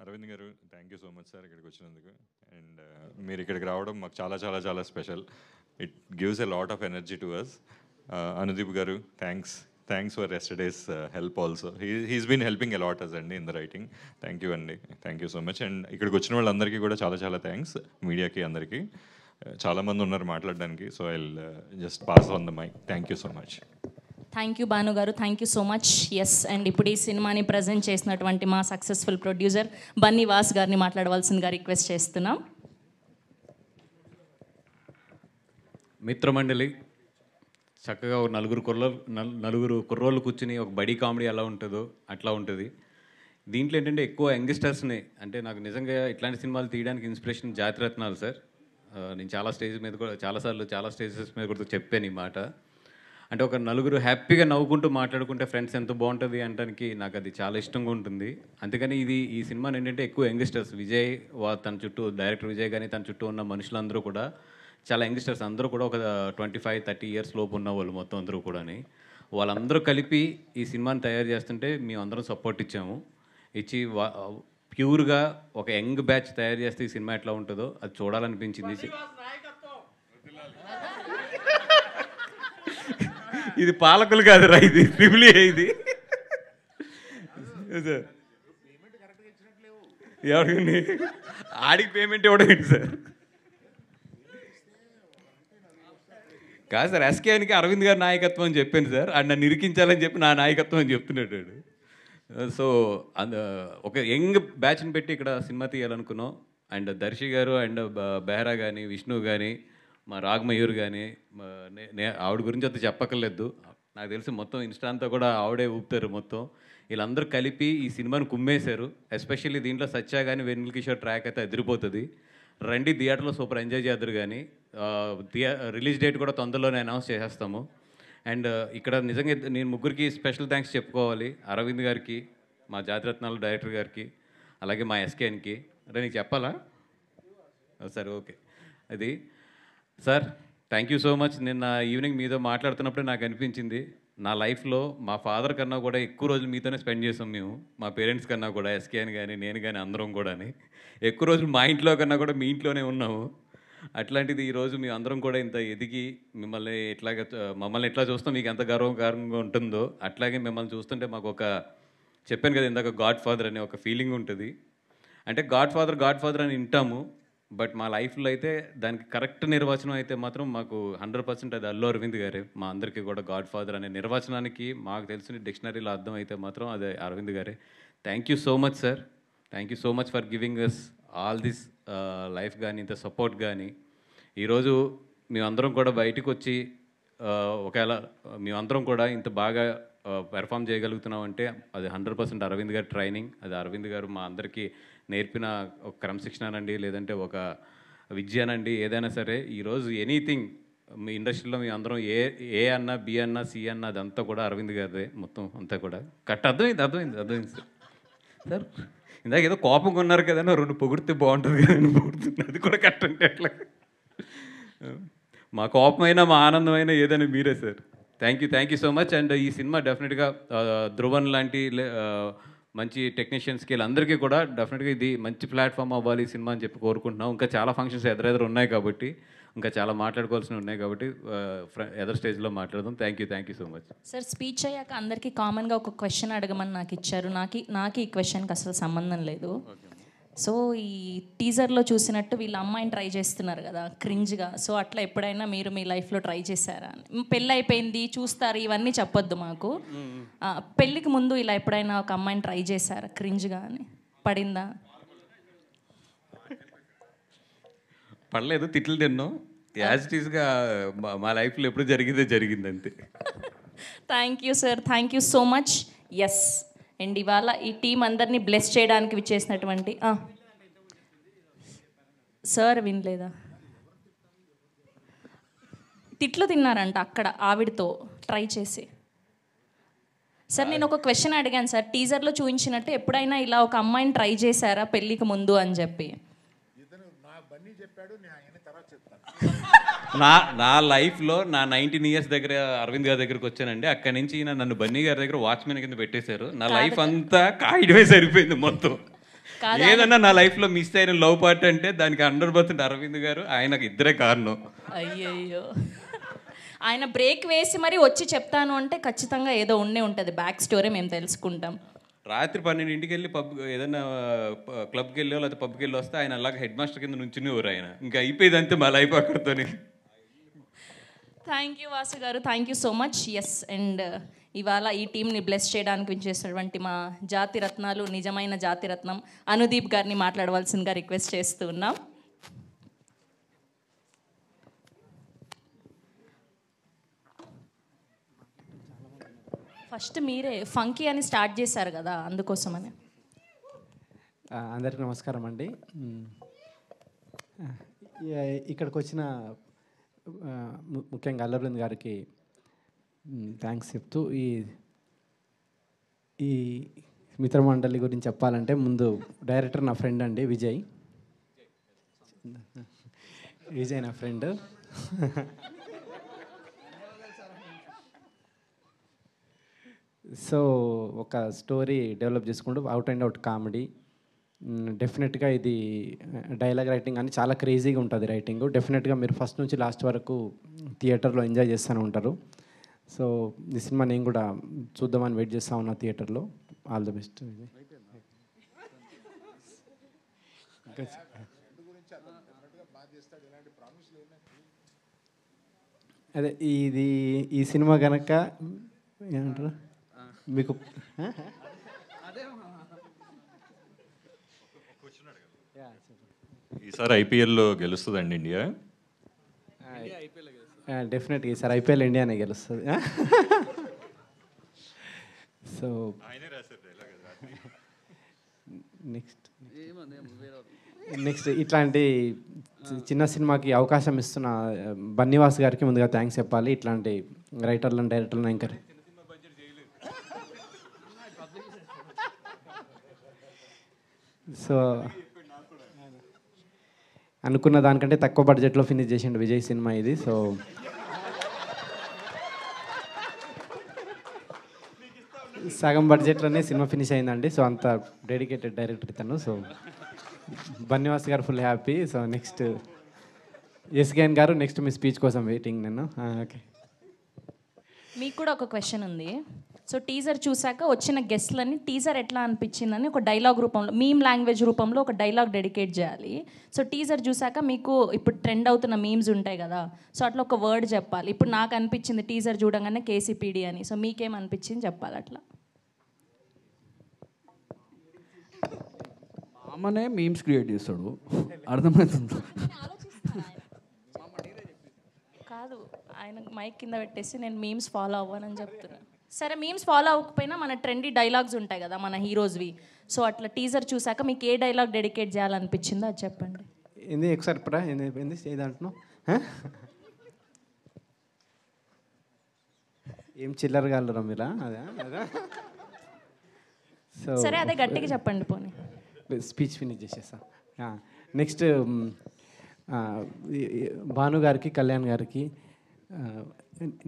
Arvind garu, thank you so much sir ఇక్కడికి వచ్చినందుకు. And మీరు ఇక్కడికి రావడం మాకు చాలా చాలా చాలా special. It gives a lot of energy to us. Anudeep garu, thanks for yesterday's help also. He's been helping a lot us అండి in the writing. Thank you అండి, thank you so much. And ఇక్కడికి వచ్చిన వాళ్ళందరికీ కూడా చాలా చాలా థ్యాంక్స్. మీడియాకి అందరికీ చాలామంది ఉన్నారు మాట్లాడడానికి. So I just pass on the mic. Thank you so much. Thank you Bhanu garu, thank you so much. Yes, and ఇప్పుడు ఈ సినిమాని ప్రజెంట్ చేసినటువంటి మా సక్సెస్ఫుల్ ప్రొడ్యూసర్ బన్నీ వాస్ గారిని మాట్లాడవలసిందిగా రిక్వెస్ట్ చేస్తున్నాం. మిత్రమండలి, చక్కగా ఒక నలుగురు కుర్రోళ్ళు కూర్చుని ఒక బడీ కామెడీ ఎలా ఉంటుందో అట్లా ఉంటుంది. దీంట్లో ఏంటంటే ఎక్కువ యంగ్స్టర్స్ని, అంటే నాకు నిజంగా ఇట్లాంటి సినిమాలు తీయడానికి ఇన్స్పిరేషన్ జాతిరత్నాలు సార్. నేను చాలా స్టేజ్ మీద కూడా చాలా స్టేజెస్ మీద కూడా చెప్పాను ఈ మాట. అంటే ఒక నలుగురు హ్యాపీగా నవ్వుకుంటూ మాట్లాడుకుంటే ఫ్రెండ్స్ ఎంత బాగుంటుంది అనడానికి నాకు అది చాలా ఇష్టంగా ఉంటుంది. అందుకని ఈ సినిమాని ఏంటంటే ఎక్కువ యంగ్స్టర్స్, విజయ్ తన చుట్టూ, డైరెక్టర్ విజయ్ కానీ తన చుట్టూ ఉన్న మనుషులందరూ కూడా చాలా యంగ్స్టర్స్, అందరూ కూడా ఒక 25-30 ఇయర్స్ లోపు ఉన్న వాళ్ళు మొత్తం అందరూ కూడా. వాళ్ళందరూ కలిపి ఈ సినిమాని తయారు చేస్తుంటే మేము అందరం సపోర్ట్ ఇచ్చి ప్యూర్గా ఒక యంగ్ బ్యాచ్ తయారు చేస్తే ఈ సినిమా ఎట్లా ఉంటుందో అది చూడాలనిపించింది. ఇది పాలకులు కాదురా, ఇది ట్రిపుల్ ఏ. ఇది ఎవరికి ఆడికి పేమెంట్ ఇవ్వడం ఏంటి సార్? కాదు సార్, ఎస్కేఎన్కి అరవింద్ గారి నాయకత్వం అని చెప్పాను సార్. అండ్ నన్ను నిరికించాలని చెప్పి నా నాయకత్వం అని చెప్తున్నాడు. సో ఒక యంగ్ బ్యాచ్ని పెట్టి ఇక్కడ సినిమా తీయాలనుకున్నాం. అండ్ దర్శి గారు అండ్ బెహ్రా కానీ, విష్ణు కానీ, మా రాగమయూర్ కానీ, ఆవిడ గురించి అంత చెప్పక్కర్లేదు. నాకు తెలిసి మొత్తం ఇన్స్టా అంతా కూడా ఆవిడే ఊపుతారు మొత్తం. వీళ్ళందరూ కలిపి ఈ సినిమాని కుమ్మేశారు. ఎస్పెషల్లీ దీంట్లో సత్య కానీ వెన్నెల కిషోర్ ట్రాక్ అయితే అదిరిపోతుంది. రండి థియేటర్లో సూపర్ ఎంజాయ్ చేద్దరు. కానీ రిలీజ్ డేట్ కూడా తొందరలోనే అనౌన్స్ చేసేస్తాము. అండ్ ఇక్కడ నిజంగా నేను ముగ్గురికి స్పెషల్ థ్యాంక్స్ చెప్పుకోవాలి. అరవింద్ గారికి, మా జాతిరత్నాలు డైరెక్టర్ గారికి, అలాగే మా ఎస్కేఎన్కి. అంటే నీకు చెప్పాలా? సరే, ఓకే. అది sir, thank you so much. నిన్న ఈవినింగ్ మీతో మాట్లాడుతున్నప్పుడే నాకు అనిపించింది, నా లైఫ్లో మా ఫాదర్ కన్నా కూడా ఎక్కువ రోజులు మీతోనే స్పెండ్ చేసాం మేము. మా పేరెంట్స్ కన్నా కూడా, ఎస్కేఎన్ కానీ, నేను కానీ, అందరం కూడా ఎక్కువ రోజులు మా ఇంట్లో కన్నా కూడా మీ ఇంట్లోనే ఉన్నాము. అట్లాంటిది ఈరోజు మేము అందరం కూడా ఇంత ఎదిగి మమ్మల్ని ఎట్లా చూస్తాం మీకు ఎంత గర్వకారంగా ఉంటుందో, అట్లాగే మిమ్మల్ని చూస్తుంటే మాకు చెప్పాను కదా ఇందాక, గాడ్ ఫాదర్ అనే ఒక ఫీలింగ్ ఉంటుంది. అంటే గాడ్ ఫాదర్ అని వింటాము, బట్ మా లైఫ్లో అయితే దానికి కరెక్ట్ నిర్వచనం అయితే మాత్రం మాకు 100% అది అల్లు అరవింద్ గారే. మా అందరికీ కూడా గాడ్ ఫాదర్ అనే నిర్వచనానికి మాకు తెలిసిన డిక్షనరీలో అర్థం అయితే మాత్రం అదే అరవింద్ గారే. Thank you so much sir. Thank you so much for giving us all this life కానీ, ఇంత సపోర్ట్ కానీ. ఈరోజు మేమందరం కూడా బయటకు వచ్చి ఒకవేళ మేమందరం కూడా ఇంత బాగా పెర్ఫామ్ చేయగలుగుతున్నామంటే అది 100% అరవింద్ గారి ట్రైనింగ్. అది అరవింద్ గారు మా అందరికీ నేర్పిన ఒక క్రమశిక్షణనండి, లేదంటే ఒక విద్యనండి, ఏదైనా సరే. ఈరోజు ఎనీథింగ్ మీ ఇండస్ట్రీలో మీ అందరం ఏ అన్నా, బి అన్నా, సి అన్నా, అదంతా కూడా అరవింద్ గారిదే మొత్తం అంతా కూడా. అర్థమైంది సార్. ఇందాక ఏదో కోపంగా ఉన్నారు కదా, 2 పొగిడితే బాగుంటుంది కదా అని పొగుడుతుంది. అది కూడా కరెక్ట్ అంటే ఎట్లా? మా కోపమైనా మా ఆనందమైనా ఏదైనా మీరే sir. Thank you so much. And ఈ సినిమా డెఫినెట్గా ధ్రువన్ లాంటి మంచి టెక్నీషియన్స్కి వీళ్ళందరికీ కూడా డెఫినెట్గా ఇది మంచి ప్లాట్ఫామ్ అవ్వాలి ఈ సినిమా అని చెప్పి కోరుకుంటున్నాం. ఇంకా చాలా ఫంక్షన్స్ ఎదురెదురు ఉన్నాయి కాబట్టి, ఇంకా చాలా మాట్లాడుకోవాల్సినవి ఉన్నాయి కాబట్టి ఎదర్ స్టేజ్లో మాట్లాడదాం. Thank you so much sir. Speech అయ్యాక అందరికీ కామన్గా ఒక క్వశ్చన్ అడగమని నాకు ఇచ్చారు. నాకు ఈ క్వశ్చన్కి అసలు సంబంధం లేదు. సో ఈ టీజర్లో చూసినట్టు వీళ్ళ అమ్మాయిని ట్రై చేస్తున్నారు కదా క్రింజ్గా. సో అట్లా ఎప్పుడైనా మీరు మీ లైఫ్లో ట్రై చేశారా? పెళ్ళి అయిపోయింది చూస్తారు ఇవన్నీ చెప్పొద్దు మాకు. పెళ్ళికి ముందు ఇలా ఎప్పుడైనా ఒక అమ్మాయిని ట్రై చేశారా క్రింజ్గా అని? పడిందా? పడలేదు, తిట్లు తిన్నాం. యాజ్ ఇట్ ఈస్గా మా లైఫ్లో ఎప్పుడు జరిగింది అంతే. Thank you sir, thank you so much. Yes, and ఇవాళ ఈ టీం అందరినీ బ్లెస్ చేయడానికి విచ్చేసినటువంటి సార్ వినలేదా? తిట్లు తిన్నారంట అక్కడ ఆవిడతో ట్రై చేసి. సార్ నేను ఒక క్వశ్చన్ అడిగాను సార్, టీజర్లో చూపించినట్టు ఎప్పుడైనా ఇలా ఒక అమ్మాయిని ట్రై చేశారా పెళ్ళికి ముందు అని చెప్పి? నా లైఫ్లో నా 19 ఇయర్స్ దగ్గర అరవింద్ గారి దగ్గరకు వచ్చానండి. అక్కడి నుంచి నన్ను బన్నీ గారి దగ్గర వాచ్మెన్ కింద పెట్టేశారు. నా లైఫ్ అంతా కాయడమే సరిపోయింది మొత్తం. కాదు, ఏదన్నా నా లైఫ్లో మిస్ అయిన లవ్ పార్ట్ అంటే దానికి 100% అరవింద్ గారు, ఆయనకు ఇద్దరే కారణం. అయ్యయ్యో, ఆయన బ్రేక్ వేసి మరి వచ్చి చెప్తాను అంటే ఖచ్చితంగా ఏదో ఉండే ఉంటుంది, బ్యాక్ స్టోరీ మేము తెలుసుకుంటాం. రాత్రి 12ంటికి వెళ్ళి ఏదైనా క్లబ్కి వెళ్ళో లేకపోతే పబ్కి వెళ్ళి వస్తే ఆయన అలాగే హెడ్ మాస్టర్ కింద నుంచునేవారు. ఆయన ఇంకా అయిపోయేది అంతే మా లైఫ్ అక్కడితోనే. Thank you Vasu garu, thank you so much. Yes, and ఇవాళ ఈ టీంని బ్లెస్ చేయడానికి విచ్చేసినటువంటి మా జాతి రత్నాలు, నిజమైన జాతి రత్నం అనుదీప్ గారిని మాట్లాడవలసిందిగా రిక్వెస్ట్ చేస్తూ ఉన్నాం. ఫస్ట్ మీరే ఫంకీ అని స్టార్ట్ చేశారు కదా, అందుకోసమని. అందరికీ నమస్కారం అండి. ఇక్కడికి వచ్చిన ముఖ్యంగా అల్లరవింద్ గారికి థ్యాంక్స్ చెప్తూ ఈ మిత్రమండలి గురించి చెప్పాలంటే ముందు డైరెక్టర్ నా ఫ్రెండ్ అండి, విజయ్ నా ఫ్రెండ్. సో ఒక స్టోరీ డెవలప్ చేసుకుంటూ అవుట్ అండ్ అవుట్ కామెడీ. డెఫినెట్గా ఇది డైలాగ్ రైటింగ్ అని చాలా క్రేజీగా ఉంటుంది రైటింగ్. డెఫినెట్గా మీరు ఫస్ట్ నుంచి లాస్ట్ వరకు థియేటర్లో ఎంజాయ్ చేస్తూనే ఉంటారు. సో ఈ సినిమా నేను కూడా చూద్దామని వెయిట్ చేస్తూ ఉన్నా థియేటర్లో. All the best. అదే ఈ సినిమా కనుక ఏమంటారు మీకు ఈసారి ఐపీఎల్లో గెలుస్తుందండి ఇండియా? డెఫినెట్గా ఈసారి ఐపీఎల్ ఇండియానే గెలుస్తుంది. సో నెక్స్ట్ ఇట్లాంటి చిన్న సినిమాకి అవకాశం ఇస్తున్న బన్నీవాస్ గారికి ముందుగా థ్యాంక్స్ చెప్పాలి. ఇట్లాంటి రైటర్లను డైరెక్టర్లను ఎంకరేజ్. సో అనుకున్న దానికంటే తక్కువ బడ్జెట్లో ఫినిష్ చేసిండు విజయ్ సినిమా ఇది. సో సగం బడ్జెట్లోనే సినిమా ఫినిష్ అయిందండి. సో అంత డెడికేటెడ్ డైరెక్టర్ ఇతను. సో బన్నీవాస్ గారు full happy. So next SKN గారు, నెక్స్ట్ మీ స్పీచ్ కోసం వెయిటింగ్ నేను. ఓకే, మీకు కూడా ఒక క్వశ్చన్ ఉంది. సో టీజర్ చూసాక వచ్చిన గెస్ట్లని టీజర్ ఎట్లా అనిపించిందని ఒక డైలాగ్ రూపంలో, మీమ్ లాంగ్వేజ్ రూపంలో ఒక డైలాగ్ డెడికేట్ చేయాలి. సో టీజర్ చూసాక మీకు ఇప్పుడు ట్రెండ్ అవుతున్న మీమ్స్ ఉంటాయి కదా, సో అట్లా ఒక వర్డ్ చెప్పాలి. ఇప్పుడు నాకు అనిపించింది టీజర్ చూడంగానే కేసీపీడీ అని. సో మీకేం అనిపించింది చెప్పాలి అట్లా. మామనే మీమ్స్ క్రియేట్ చేస్తాడు, అర్థమవుతుంది. కాదు, ఆయన మైక్ కింద పెట్టేసి నేను మీమ్స్ ఫాలో అవ్వనని చెప్తున్నాను. సరే, మీమ్స్ ఫాలో అవ్వకపోయినా మన ట్రెండీ డైలాగ్స్ ఉంటాయి కదా మన హీరోస్వి. సో అట్లా టీజర్ చూసాక మీకు ఏ డైలాగ్ డెడికేట్ చేయాలనిపించిందో అది చెప్పండి. ఏంది ఒకసారి పడా ఏంది ఏదంటున్నావు? ఏం చిల్లరగా అల్లరా మీరా? అదే అదే. సో సరే, అదే గట్టిగా చెప్పండి పోనీ. స్పీచ్ ఫినిష్ చేసేస్తా. నెక్స్ట్ భాను గారికి, కళ్యాణ్ గారికి,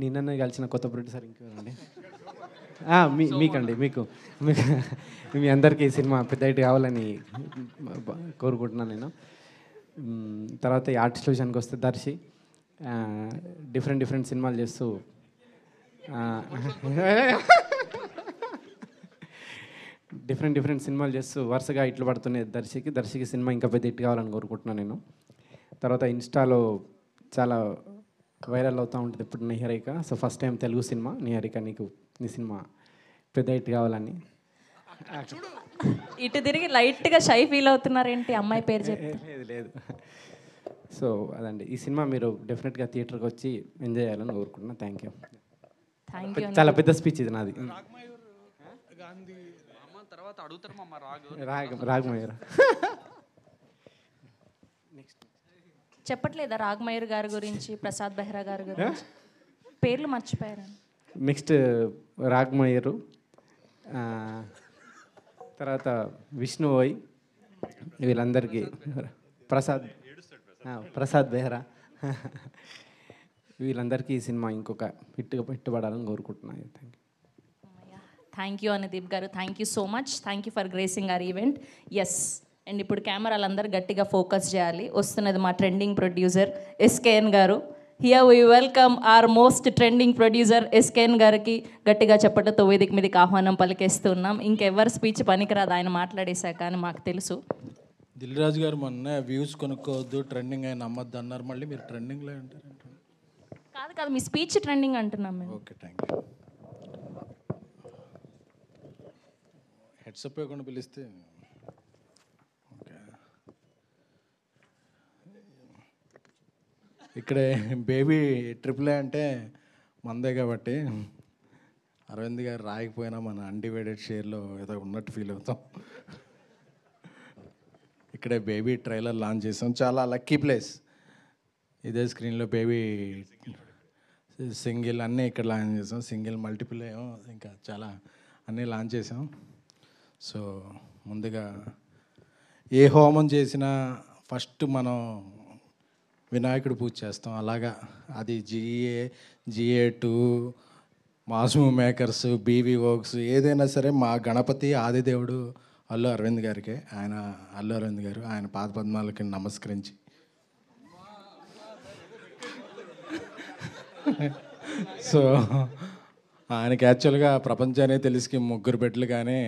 నిన్ననే కలిసిన కొత్త ప్రొడ్యూసర్ ఇంకెవరండి, మీకండి, మీకు మీ అందరికీ ఈ సినిమా పెద్ద హిట్ కావాలని కోరుకుంటున్నాను నేను. తర్వాత ఈ ఆర్టిస్ట్ విషయానికి వస్తే దర్శి డిఫరెంట్ సినిమాలు చేస్తూ డిఫరెంట్ సినిమాలు చేస్తూ వరుసగా ఇట్లు పడుతున్నాయి దర్శికి సినిమా ఇంకా పెద్ద హిట్ కావాలని కోరుకుంటున్నాను నేను. తర్వాత ఇన్స్టాలో చాలా వైరల్ అవుతూ ఉంటుంది ఇప్పుడు Niharika. So first time Telugu cinema Niharika, నీ సినిమా పెద్ద హిట్ కావాలని. ఇటు తిరిగి లైట్గా షై ఫీల్ అవుతున్నారేంటి అమ్మాయి పేరు చెప్పి? లేదు. సో అదండి, ఈ సినిమా మీరు డెఫినెట్గా థియేటర్కి వచ్చి ఎంజాయ్ చేయాలని కోరుకుంటున్నాను. Thank you. చాలా పెద్ద స్పీచ్ ఇది నాది. రాగమయూర్ చెప్పట్లేదా రాగమయూర్ గారి గురించి, ప్రసాద్ బెహ్రా గారి గురించి? పేర్లు మర్చిపోయారు. నెక్స్ట్ రాగమయూరు, తర్వాత విష్ణువోయ్, వీళ్ళందరికీ, ప్రసాద్ బెహ్రా, వీళ్ళందరికీ ఈ సినిమా ఇంకొక హిట్గా పెట్టుబడాలని కోరుకుంటున్నాను. Thank you. Thank you Anudeep garu, thank you so much, thank you for gracing our event. Yes, and ఇప్పుడు కెమెరాలు అందరూ గట్టిగా ఫోకస్ చేయాలి. వస్తున్నది మా trending producer SKN garu. Here we welcome our most trending producer SKN గారికి గట్టిగా చెప్పటంతో వేదిక మీదకి ఆహ్వానం పలికేస్తున్నాం. ఇంకెవరు స్పీచ్ పనికిరాదు, ఆయన మాట్లాడేశాక అని మాకు తెలుసు. దిల్ రాజు గారు మొన్న వ్యూస్ కొనుక్కోవద్దు, ట్రెండింగ్ అయిన నమ్మద్దు అన్నారు. మళ్ళీ మీరు ట్రెండింగ్లో ఉంటారు. కాదు కాదు, మీ స్పీచ్ ట్రెండింగ్ అంటున్నాం మేము. Okay, thank you. హెడ్సప్ ఇవ్వకుండా పిలిస్తే ఓకే. ఇక్కడే బేబీ ట్రిపుల్ ఏ అంటే మందే కాబట్టి అరవింద్ గారు రాయకపోయినా మన అన్డివైడెడ్ షేర్లో ఏదో ఉన్నట్టు ఫీల్ అవుతాం. ఇక్కడే బేబీ ట్రైలర్ లాంచ్ చేసాం. చాలా లక్కీ ప్లేస్. ఇదే స్క్రీన్లో బేబీ సింగిల్ అన్నీ ఇక్కడ లాంచ్ చేసాం. సింగిల్ మల్టిపుల్ ఏమో ఇంకా చాలా అన్నీ లాంచ్ చేసాం. సో ముందుగా ఏ హోమం చేసినా ఫస్ట్ మనం వినాయకుడు పూజ చేస్తాం. అలాగా అది GA2 mass makers, BV works ఏదైనా సరే మా గణపతి ఆదిదేవుడు అల్లు అరవింద్ గారికి, అల్లు అరవింద్ గారు ఆయన పాదపద్మాలకి నమస్కరించి సో ఆయనకి యాక్చువల్గా ప్రపంచానే తెలిసి ముగ్గురు బిడ్డలు, కానీ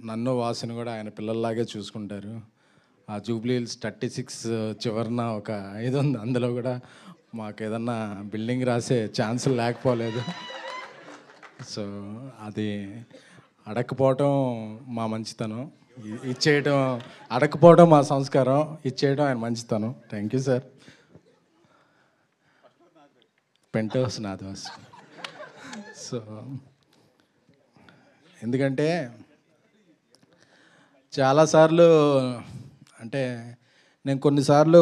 నన్ను వాసుని కూడా ఆయన పిల్లల్లాగే చూసుకుంటారు. ఆ జూబ్లీ హిల్స్ 36 చివరన ఒక 5 ఉంది. అందులో కూడా మాకు ఏదన్నా బిల్డింగ్ రాసే ఛాన్స్ లేకపోలేదు. సో అది అడగకపోవటం మా మంచితనం, ఇచ్చేయటం అడగకపోవడం మా సంస్కారం, ఇచ్చేయడం ఆయన మంచితనం. Thank you sir. పెంటోస్ నాథవాస్. సో ఎందుకంటే చాలాసార్లు అంటే నేను కొన్నిసార్లు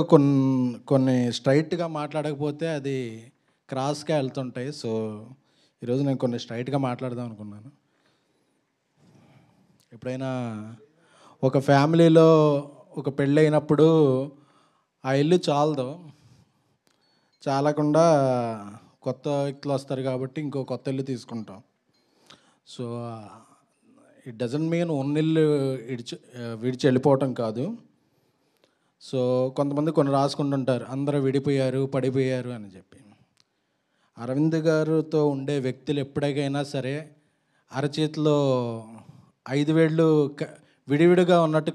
కొన్ని స్ట్రైట్గా మాట్లాడకపోతే అది క్రాస్గా వెళ్తుంటాయి. సో ఈరోజు నేను కొన్ని స్ట్రైట్గా మాట్లాడదాం అనుకున్నాను. ఎప్పుడైనా ఒక ఫ్యామిలీలో ఒక పెళ్ళి అయినప్పుడు ఆ ఇల్లు చాలకుండా కొత్త వ్యక్తులు వస్తారు కాబట్టి ఇంకో కొత్త ఇల్లు తీసుకుంటాం. సో ఇట్ డజంట్ మీన్ ఉన్నిల్లు విడిచి వెళ్ళిపోవటం కాదు. సో కొంతమంది కొన్ని రాసుకుంటుంటారు, అందరూ విడిపోయారు, పడిపోయారు అని చెప్పి. అరవింద్ గారితో ఉండే వ్యక్తులు ఎప్పటికైనా సరే అరచేతిలో 5 వేళ్ళు విడివిడిగా ఉన్నట్టు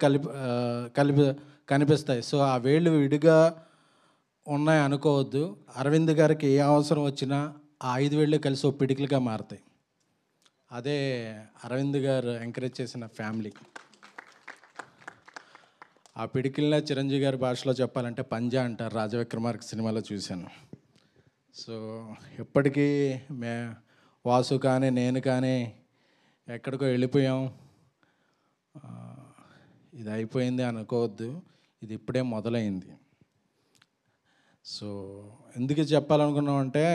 కనిపిస్తాయి. సో ఆ వేళ్ళు విడిగా ఉన్నాయి అనుకోవద్దు. అరవింద్ గారికి ఏ అవసరం వచ్చినా ఆ 5 వేళ్ళు కలిసి ఒక పిడికిలుగా మారుతాయి. అదే అరవింద్ గారు ఎంకరేజ్ చేసిన ఫ్యామిలీ. ఆ పిడికిల్నే చిరంజీవి గారి భాషలో చెప్పాలంటే పంజా అంటారు. రాజవిక్రమార్క సినిమాలో చూశాను. సో ఎప్పటికీ వాసు కానీ నేను కానీ ఎక్కడికో వెళ్ళిపోయాం, ఇది అయిపోయింది అనుకోవద్దు. ఇది ఇప్పుడే మొదలైంది. సో ఎందుకు చెప్పాలనుకున్నామంటే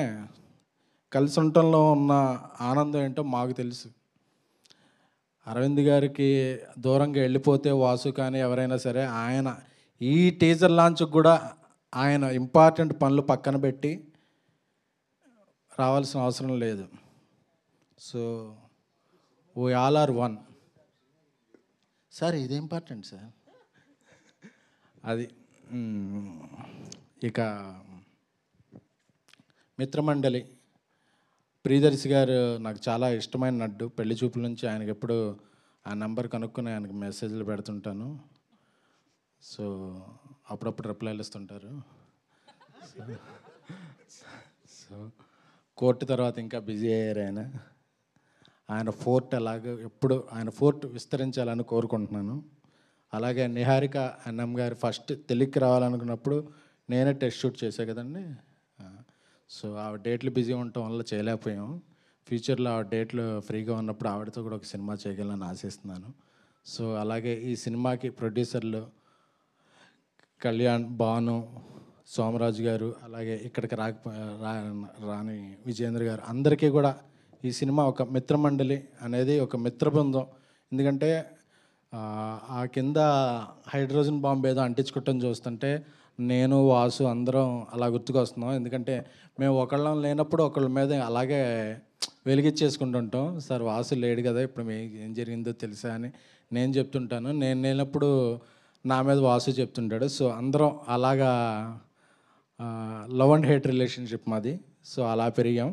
కలిసి ఉండటంలో ఉన్న ఆనందం ఏంటో మాకు తెలుసు. అరవింద్ గారికి దూరంగా వెళ్ళిపోతే వాసు కానీ ఎవరైనా సరే ఆయన ఈ టీజర్ లాంచ్కి కూడా ఆయన ఇంపార్టెంట్ పనులు పక్కన పెట్టి రావాల్సిన అవసరం లేదు. So we all are one. Sir ఇది ఇంపార్టెంట్ సార్. అది ఇక మిత్రమండలి ప్రియదర్శి గారు నాకు చాలా ఇష్టమైన నడ్డు. పెళ్లి చూపుల నుంచి ఆయనకి ఎప్పుడు ఆ నెంబర్ కనుక్కొని ఆయనకి మెసేజ్లు పెడుతుంటాను. సో అప్పుడప్పుడు రిప్లైలు ఇస్తుంటారు. సో కోర్టు తర్వాత ఇంకా బిజీ అయ్యారు ఆయన ఫోర్ట్ అలాగే ఎప్పుడు ఆయన ఫోర్ట్ విస్తరించాలని కోరుకుంటున్నాను. అలాగే నిహారిక అన్నం గారు ఫస్ట్ తెలుగుకి రావాలనుకున్నప్పుడు నేనే టెస్ట్ షూట్ చేశాను కదండి. సో ఆ డేట్లు బిజీ ఉండటం వల్ల చేయలేకపోయాం. ఫ్యూచర్లో ఆ డేట్లు ఫ్రీగా ఉన్నప్పుడు ఆవిడతో కూడా ఒక సినిమా చేయగలని ఆశిస్తున్నాను. సో అలాగే ఈ సినిమాకి ప్రొడ్యూసర్లు కళ్యాణ్, భాను, సోమరాజు గారు, అలాగే ఇక్కడికి రాని విజేంద్ర గారు, అందరికీ కూడా ఈ సినిమా ఒక మిత్రమండలి అనేది ఒక మిత్ర బృందం. ఎందుకంటే ఆ కింద హైడ్రోజన్ బాంబు ఏదో అంటించుకోవటం చూస్తుంటే నేను వాసు అందరం అలా గుర్తుకొస్తున్నాం. ఎందుకంటే మేము ఒకళ్ళం లేనప్పుడు ఒకళ్ళ మీద అలాగే వెలిగించేసుకుంటుంటాం. సార్ వాసు లేడు కదా, ఇప్పుడు ఏం జరిగిందో తెలుసా అని నేను చెప్తుంటాను. నేను లేనప్పుడు నా మీద వాసు చెప్తుంటాడు. సో అందరం అలాగా లవ్ అండ్ హేట్ రిలేషన్షిప్ మాది. సో అలా పెరిగాం.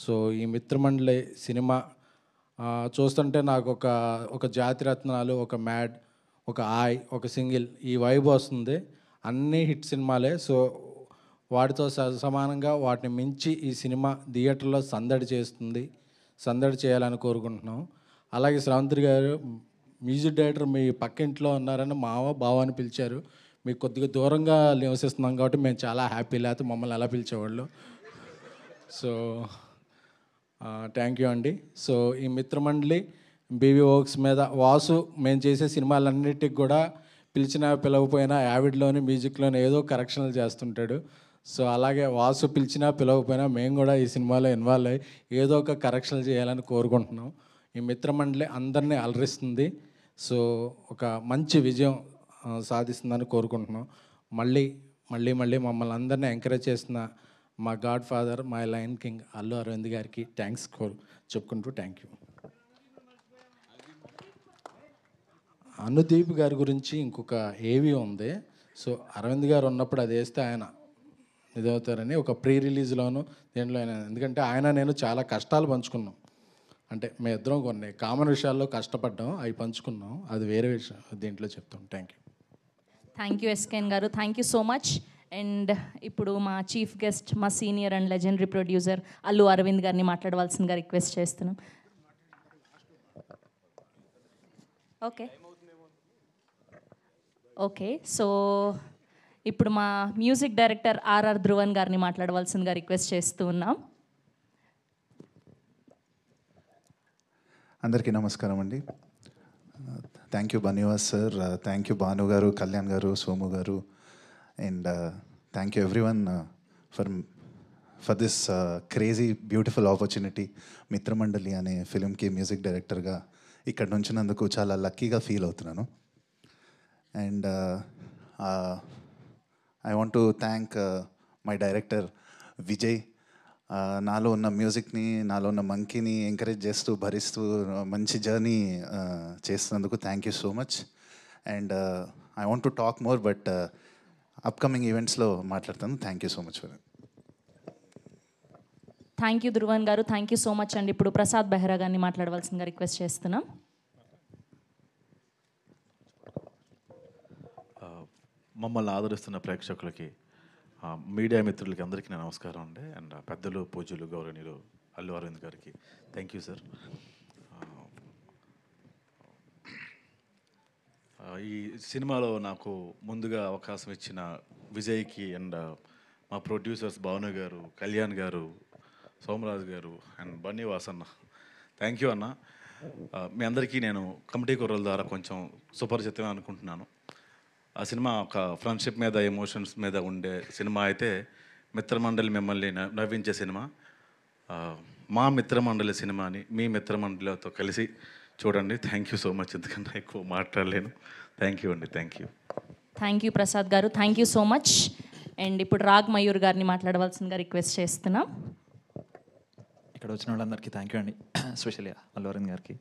సో ఈ మిత్రమండలి సినిమా చూస్తుంటే నాకు ఒక జాతిరత్నాలు, ఒక మ్యాడ్, ఒక ఆయ్, ఒక సింగిల్ ఈ వైబ్ వస్తుంది. అన్నీ హిట్ సినిమాలే. సో వాటితో సమానంగా వాటిని మించి ఈ సినిమా థియేటర్లో సందడి చేస్తుంది. సందడి చేయాలని కోరుకుంటున్నాం. అలాగే శ్రావంతి గారు మ్యూజిక్ డైరెక్టర్ మీ పక్కింట్లో ఉన్నారని బావ అని పిలిచారు. మీకు కొద్దిగా దూరంగా నివసిస్తున్నాం కాబట్టి మేము చాలా హ్యాపీ. లేకపోతే మమ్మల్ని ఎలా పిలిచేవాళ్ళు. సో థ్యాంక్ యూ అండి. సో ఈ మిత్రమండలి బీవీ వర్క్స్ మీద వాసు మేము చేసే సినిమాలన్నిటికి కూడా పిలిచినా పిలవకపోయినా యావిడ్లోని మ్యూజిక్లోని ఏదో కరెక్షన్లు చేస్తుంటాడు. సో అలాగే వాసు పిలిచినా పిలవకపోయినా మేము కూడా ఈ సినిమాలో ఇన్వాల్వ్ అయ్యి ఏదో ఒక కరెక్షన్లు చేయాలని కోరుకుంటున్నాం. ఈ మిత్రమండలి అందరినీ అలరిస్తుంది. సో ఒక మంచి విజయం సాధిస్తుందని కోరుకుంటున్నాం. మళ్ళీ మళ్ళీ మళ్ళీ మమ్మల్ని అందరినీ ఎంకరేజ్ చేసిన మా god father, my lion king Allu Arvind గారికి థ్యాంక్స్ చెప్పుకుంటూ థ్యాంక్ యూ. అనుదీప్ గారి గురించి ఇంకొక ఏవి ఉంది. సో అరవింద్ గారు ఉన్నప్పుడు అది వేస్తే ఆయన ఇదవుతారని ఒక ప్రీ రిలీజ్లోను దేంట్లో అయినా, ఎందుకంటే ఆయన నేను చాలా కష్టాలు పంచుకున్నాం. అంటే మీ ఇద్దరం కొన్ని కామన్ విషయాల్లో కష్టపడ్డాం, అవి పంచుకున్నాం. అది వేరే విషయం, దీంట్లో చెప్తాం. Thank you. Thank you SKN garu, thank you so much. And ఇప్పుడు మా చీఫ్ గెస్ట్, మా senior and legendary producer Allu Arvind గారిని మాట్లాడవలసిందిగా రిక్వెస్ట్ చేస్తున్నాం. ఓకే సో ఇప్పుడు మా మ్యూజిక్ డైరెక్టర్ ఆర్ఆర్ ధ్రువన్ గారిని మాట్లాడవలసిందిగా రిక్వెస్ట్ చేస్తూ ఉన్నాం. అందరికీ నమస్కారం అండి. Thank you Bunny Vas sir, thank you Bhanu garu, Kalyan garu, Somu garu, and thank you everyone for this crazy beautiful opportunity. Mithramandali అనే ఫిలింకి మ్యూజిక్ డైరెక్టర్గా ఇక్కడ నుంచినందుకు చాలా లక్కీగా ఫీల్ అవుతున్నాను. And I want to thank my director Vijay. నాలో ఉన్న మ్యూజిక్ని, నాలో ఉన్న మంకీని ఎంకరేజ్ చేస్తూ భరిస్తూ మంచి జర్నీ చేస్తున్నందుకు thank you so much. And I want to talk more, but upcoming ఈవెంట్స్లో మాట్లాడతాను. Thank you so much for. Thank you Dhruvan garu, thank you so much అండి. ఇప్పుడు ప్రసాద్ బెహ్రా గారిని మాట్లాడవలసిందిగా రిక్వెస్ట్ చేస్తున్నాం. మమ్మల్ని ఆదరిస్తున్న ప్రేక్షకులకి, మీడియా మిత్రులకి అందరికీ నా నమస్కారం అండి. అండ్ పెద్దలు, పూజలు, గౌరవనీయులు అల్లు అరవింద్ గారికి థ్యాంక్ యూ సార్. ఈ సినిమాలో నాకు ముందుగా అవకాశం ఇచ్చిన విజయ్కి అండ్ మా ప్రొడ్యూసర్స్ భావన గారు, కళ్యాణ్ గారు, సోమరాజు గారు అండ్ బన్నీవాస్ అన్న, థ్యాంక్ యూ అన్న. మీ అందరికీ నేను కమిటీ కుర్రల ద్వారా కొంచెం సుపరిచితం అనుకుంటున్నాను. ఆ సినిమా ఒక ఫ్రెండ్షిప్ మీద, ఎమోషన్స్ మీద ఉండే సినిమా అయితే మిత్రమండలి మిమ్మల్ని నవ్వించే సినిమా. మా మిత్రమండలి సినిమాని మీ మిత్రమండలితో కలిసి చూడండి. Thank you so much. ఎందుకన్నా ఎక్కువ మాట్లాడలేను. థ్యాంక్ యూ అండి. Thank you. Thank you Prasad garu, thank you so much. And ఇప్పుడు రాగ్ మయూర్ గారిని మాట్లాడవలసిందిగా రిక్వెస్ట్ చేస్తున్నాం. ఇక్కడ వచ్చిన వాళ్ళందరికీ థ్యాంక్ యూ అండి, ఎస్పెషల్లీ అల్లు అరవింద్ గారికి.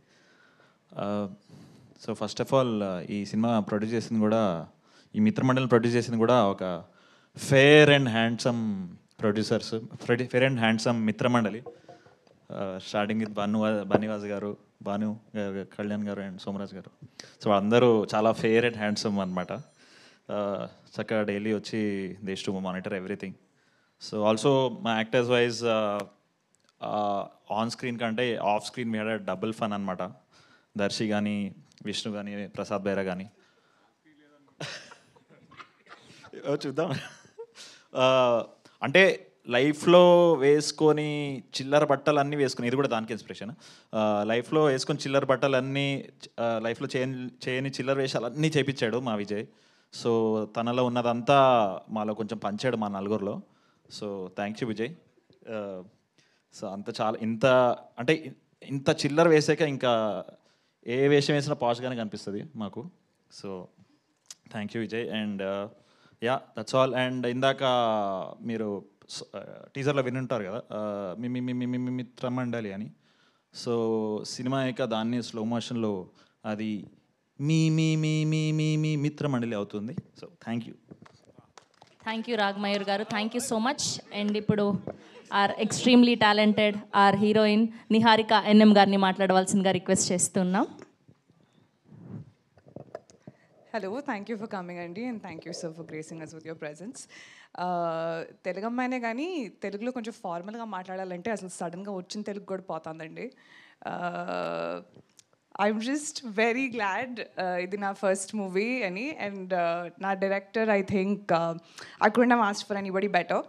సో ఫస్ట్ ఆఫ్ ఆల్ ఈ సినిమా ప్రొడ్యూస్ చేసింది కూడా, ఈ మిత్రమండలిని ప్రొడ్యూస్ చేసింది కూడా ఒక fair and handsome producers, fair and handsome Mithramandali. Starting with Bunny Vas garu, Bhanu garu, Kalyan గారు అండ్ సోమరాజ్ గారు. సో అందరూ చాలా ఫేర్ అండ్ హ్యాండ్సమ్ అనమాట. చక్కగా డైలీ వచ్చి they to monitor everything. So also మా యాక్టర్స్ వైజ్ ఆన్ స్క్రీన్ కంటే off screen me had double fun అనమాట. దర్శి కానీ, విష్ణు కానీ, ప్రసాద్ బైరా కానీ చూద్దాం. అంటే లైఫ్లో వేసుకొని చిల్లర బట్టలు అన్నీ వేసుకొని, ఇది కూడా దానికి ఇన్స్పిరేషన్. లైఫ్లో వేసుకొని చిల్లర బట్టలు అన్నీ, లైఫ్లో చేయని చిల్లర వేషాలు అన్నీ చేయించాడు మా విజయ్. సో తనలో ఉన్నదంతా మాలో కొంచెం పంచాడు మా నలుగురిలో. So thank you Vijay. So అంత చాలా అంటే ఇంత చిల్లర వేసాక ఇంకా ఏ వేషం వేసినా పాష్గానే కనిపిస్తుంది మాకు. So thank you Vijay. And yeah, that's all. And ఇందాక మీరు టీజర్లో వినుంటారు కదా, మీ మీ మీ మీ మీ మిత్రమండలి అని. సో సినిమా అయ్యాక దాన్ని స్లో మోషన్లో అది మీ మీ మీ మీ మీ మీ మిత్రమండలి అవుతుంది. So thank you. Thank you Raag Mayur garu, thank you so much. And ఇప్పుడు our extremely talented our heroine Niharika NM గారిని మాట్లాడవలసిందిగా రిక్వెస్ట్ చేస్తున్నాం. Hello, thank you for coming, Andy, and thank you, sir, for gracing us with your presence. Telugu అమ్మాయినే కానీ తెలుగులో కొంచెం ఫార్మల్గా మాట్లాడాలంటే అసలు సడన్గా వచ్చిన తెలుగు కూడా పోతుందండి. ఐఎమ్ జస్ట్ వెరీ గ్లాడ్ ఇది నా ఫస్ట్ మూవీ అని. అండ్ నా director I think I couldn't have asked for anybody better.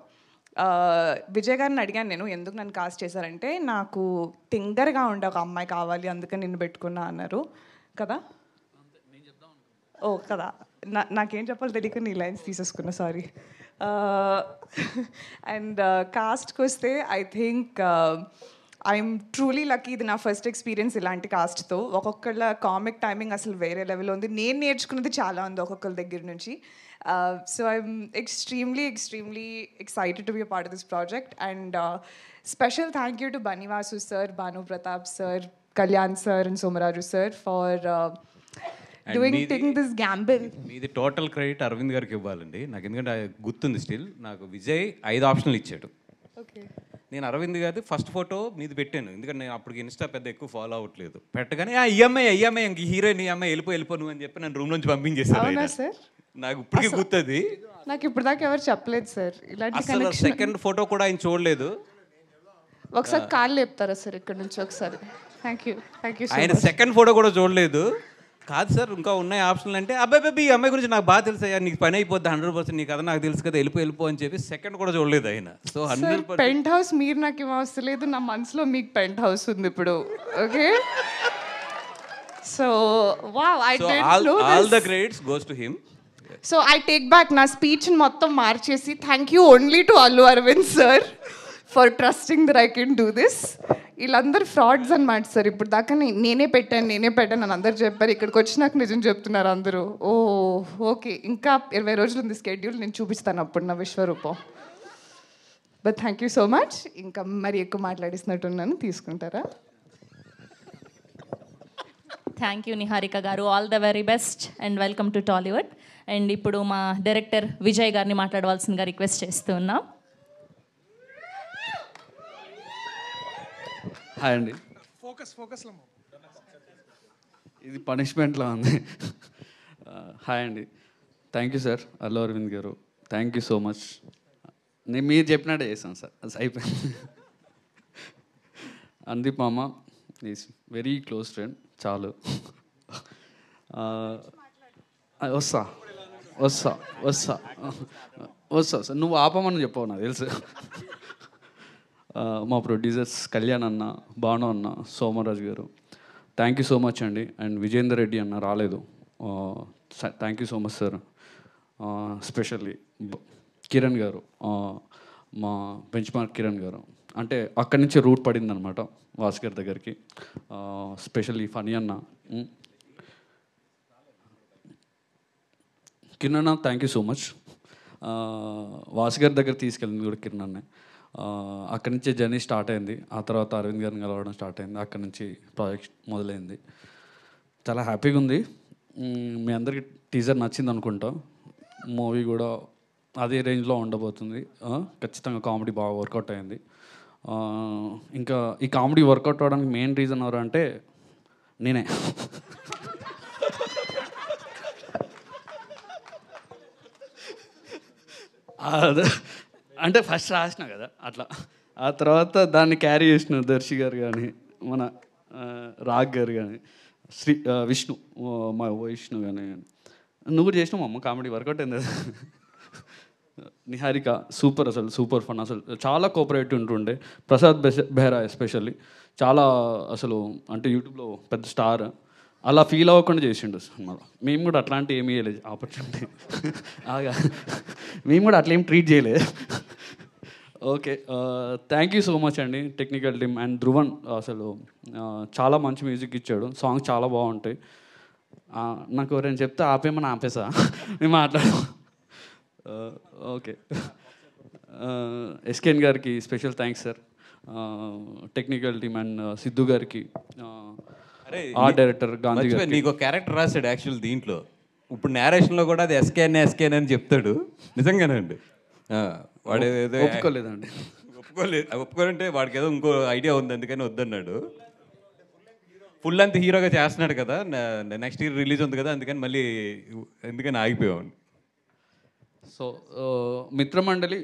Vijay గారిని అడిగాను నేను ఎందుకు నన్ను కాస్ట్ చేశారంటే, నాకు తింగర్గా ఉండే ఒక అమ్మాయి కావాలి అందుకని నిన్ను పెట్టుకున్నా అన్నారు కదా. ఓ కదా, నాకేం చెప్పాలో తెలియక నీ లైన్స్ తీసేసుకున్నా, సారీ. అండ్ కాస్ట్కి వస్తే I think I'm truly lucky. ఇది నా ఫస్ట్ ఎక్స్పీరియన్స్ ఇలాంటి కాస్ట్తో. ఒక్కొక్కళ్ళ కామిక్ టైమింగ్ అసలు వేరే లెవెల్ ఉంది. నేను నేర్చుకున్నది చాలా ఉంది ఒక్కొక్కరి దగ్గర నుంచి. So I'm extremely excited to be a part of this project. And special thank you to Bunny Vas sir, Bhanu Pratap sir, Kalyan sir and Somaraju sir for taking this gamble. మీది టోటల్ క్రెడిట్ అరవింద్ గారికి ఇవ్వాలండి నాకు, ఎందుకంటే గుర్తుంది స్టిల్. నాకు విజయ్ 5 ఆప్షన్లు ఇచ్చాడు. నేను అరవింద్ గారి ఫస్ట్ ఫోటో మీది పెట్టాను, ఎందుకంటే నేను అప్పటికి ఇన్స్టా పెద్ద ఎక్కువ ఫాలో అవ్వట్లేదు. పెట్టగానే ఈఎంఐ ఇంక హీరోయిన్ ఈఎంఐ వెళ్ళిపో నువ్వు అని చెప్పి నన్ను రూమ్ నుంచి పంపించేశాను. నాకు ఇప్పటికీ గుర్తుంది. నాకు ఇప్పుడు దాకా ఎవరు చెప్పలేదు సార్ ఇలాంటి. అసలు సెకండ్ ఫోటో కూడా ఆయన చూడలేదు. ఒకసారి కాళ్ళు లేపుతారా సార్ ఇక్కడ నుంచి ఒకసారి? Thank you. ఆయన సెకండ్ ఫోటో కూడా చూడలేదు. కాదు సార్ ఇంకా ఉన్నాయి ఆప్షన్లు అంటే, అబ్బాయి ఈ అమ్మాయి గురించి నాకు బాగా తెలుసు అయ్యా, నీకు పని అయిపోద్ది 100%, నీకు కదా నాకు తెలుసు కదా, వెళ్ళిపో అని చెప్పి సెకండ్ కూడా చూడలేదు ఆయన. సో 100% పెంట్ హౌస్ మీరు నాకు ఏం అవసరం లేదు, నా మనసులో మీకు పెంట్ హౌస్ ఉంది ఇప్పుడు. Okay, so wow, I did no this. All the credits goes to him. So I take back నా స్పీచ్ మొత్తం మార్చేసి thank you only to Allu Arvind sir for trusting that I can do this. వీళ్ళందరూ frauds అనమాట sir. ఇప్పుడు దాకా నేనే పెట్టాను అని అందరు చెప్పారు. ఇక్కడికి వచ్చి నాకు నిజం చెప్తున్నారు అందరూ. ఓ ఓకే, ఇంకా 20 రోజులు ఉంది స్కెడ్యూల్, నేను చూపిస్తాను అప్పుడు నా విశ్వరూపం. But thank you so much. ఇంకా మరి ఎక్కువ మాట్లాడిస్తున్నట్టున్నాను, తీసుకుంటారా? Thank you Niharika garu, all the very best and welcome to Tollywood. And ఇప్పుడు మా డైరెక్టర్ విజయ్ గారిని మాట్లాడవలసిందిగా రిక్వెస్ట్ చేస్తున్నాం. హాయ్ అండి. ఇది పనిష్మెంట్లో ఉంది. హాయ్ అండి. Thank you sir Allu Arvind garu, thank you so much. నేను మీరు చెప్పినట్టే చేశాను సార్, అది అయిపోయింది. అందీప్ మామ ఈజ్ వెరీ క్లోజ్ ఫ్రెండ్, చాలు. వస్తా వస్తా వస్తా వస్తా సార్, నువ్వు ఆపమని చెప్పవు నాకు తెలుసు. మా ప్రొడ్యూసర్స్ కళ్యాణ్ అన్న, భాను అన్న, సోమరాజు గారు, థ్యాంక్ యూ సో మచ్ అండి. అండ్ విజేందర్ రెడ్డి అన్న రాలేదు, thank you so much sir. Specially Kiran గారు, మా బెంచ్ మార్క్ కిరణ్ గారు, అంటే అక్కడి నుంచి రూట్ పడింది అనమాట భాస్కర్ దగ్గరికి. స్పెషల్లీ ఫనీ అన్న, కిరణ్ అన్న thank you so much. Bhaskar దగ్గర తీసుకెళ్ళింది కూడా కిరణ్ అన్నే. అక్కడి నుంచే జర్నీ స్టార్ట్ అయింది. ఆ తర్వాత అరవింద్ గారిని కలవడం స్టార్ట్ అయింది. అక్కడి నుంచి ప్రాజెక్ట్ మొదలైంది. చాలా హ్యాపీగా ఉంది. మీ అందరికీ టీజర్ నచ్చింది అనుకుంటా. మూవీ కూడా అదే రేంజ్లో ఉండబోతుంది. ఖచ్చితంగా కామెడీ బాగా వర్కౌట్ అయింది. ఇంకా ఈ కామెడీ వర్కౌట్ అవ్వడానికి మెయిన్ రీజన్ ఎవరు అంటే నేనే. అంటే ఫస్ట్ రాసిన కదా అట్లా, ఆ తర్వాత దాన్ని క్యారీ చేసిన దర్శి గారు కానీ, మన రాగ్ గారు కానీ, విష్ణు మా విష్ణు కానీ, నువ్వు కూడా చేసినావు అమ్మ కామెడీ వర్కౌట్ అయింది. నిహారిక సూపర్, అసలు సూపర్ ఫన్, అసలు చాలా కోఆపరేటివ్ ఉంటుండే. ప్రసాద్ బెహ్రా ఎస్పెషల్లీ చాలా అసలు అంటే యూట్యూబ్లో పెద్ద స్టార్, అలా ఫీల్ అవ్వకుండా చేసిండు సినిమాలో. మేము కూడా అట్లాంటి ఏమీ చేయలేదు ఆపర్చునిటీ, మేము కూడా అట్లా ఏం ట్రీట్ చేయలేదు. Okay, thank you so much అండి టెక్నికల్ టీమ్ అండ్ ధ్రువన్. అసలు చాలా మంచి మ్యూజిక్ ఇచ్చాడు, సాంగ్స్ చాలా బాగుంటాయి. నాకు ఎవరైనా చెప్తే ఆపేమని ఆపేసా మేము మాట్లాడదాం. ఓకే, ఎస్కేఎన్ గారికి special thanks sir. Technical team and Siddhu గారికి, ఆర్ట్ డైరెక్టర్ గాంధీ గారికి. నీకు క్యారెక్టర్ రాశాడు యాక్చువల్ దీంట్లో. ఇప్పుడు నేరేషన్లో కూడా అది ఎస్కేఎన్ అని చెప్తాడు. నిజంగానండి. వాడు ఏదో ఒప్పుకోలేదండి. ఒప్పుకోలంటే వాడికి ఏదో ఇంకో ఐడియా ఉంది, అందుకని వద్దన్నాడు. ఫుల్ అంత హీరోగా చేస్తున్నాడు కదా, నెక్స్ట్ ఇయర్ రిలీజ్ ఉంది కదా, అందుకని ఆగిపోయాం. సో మిత్రమండలి,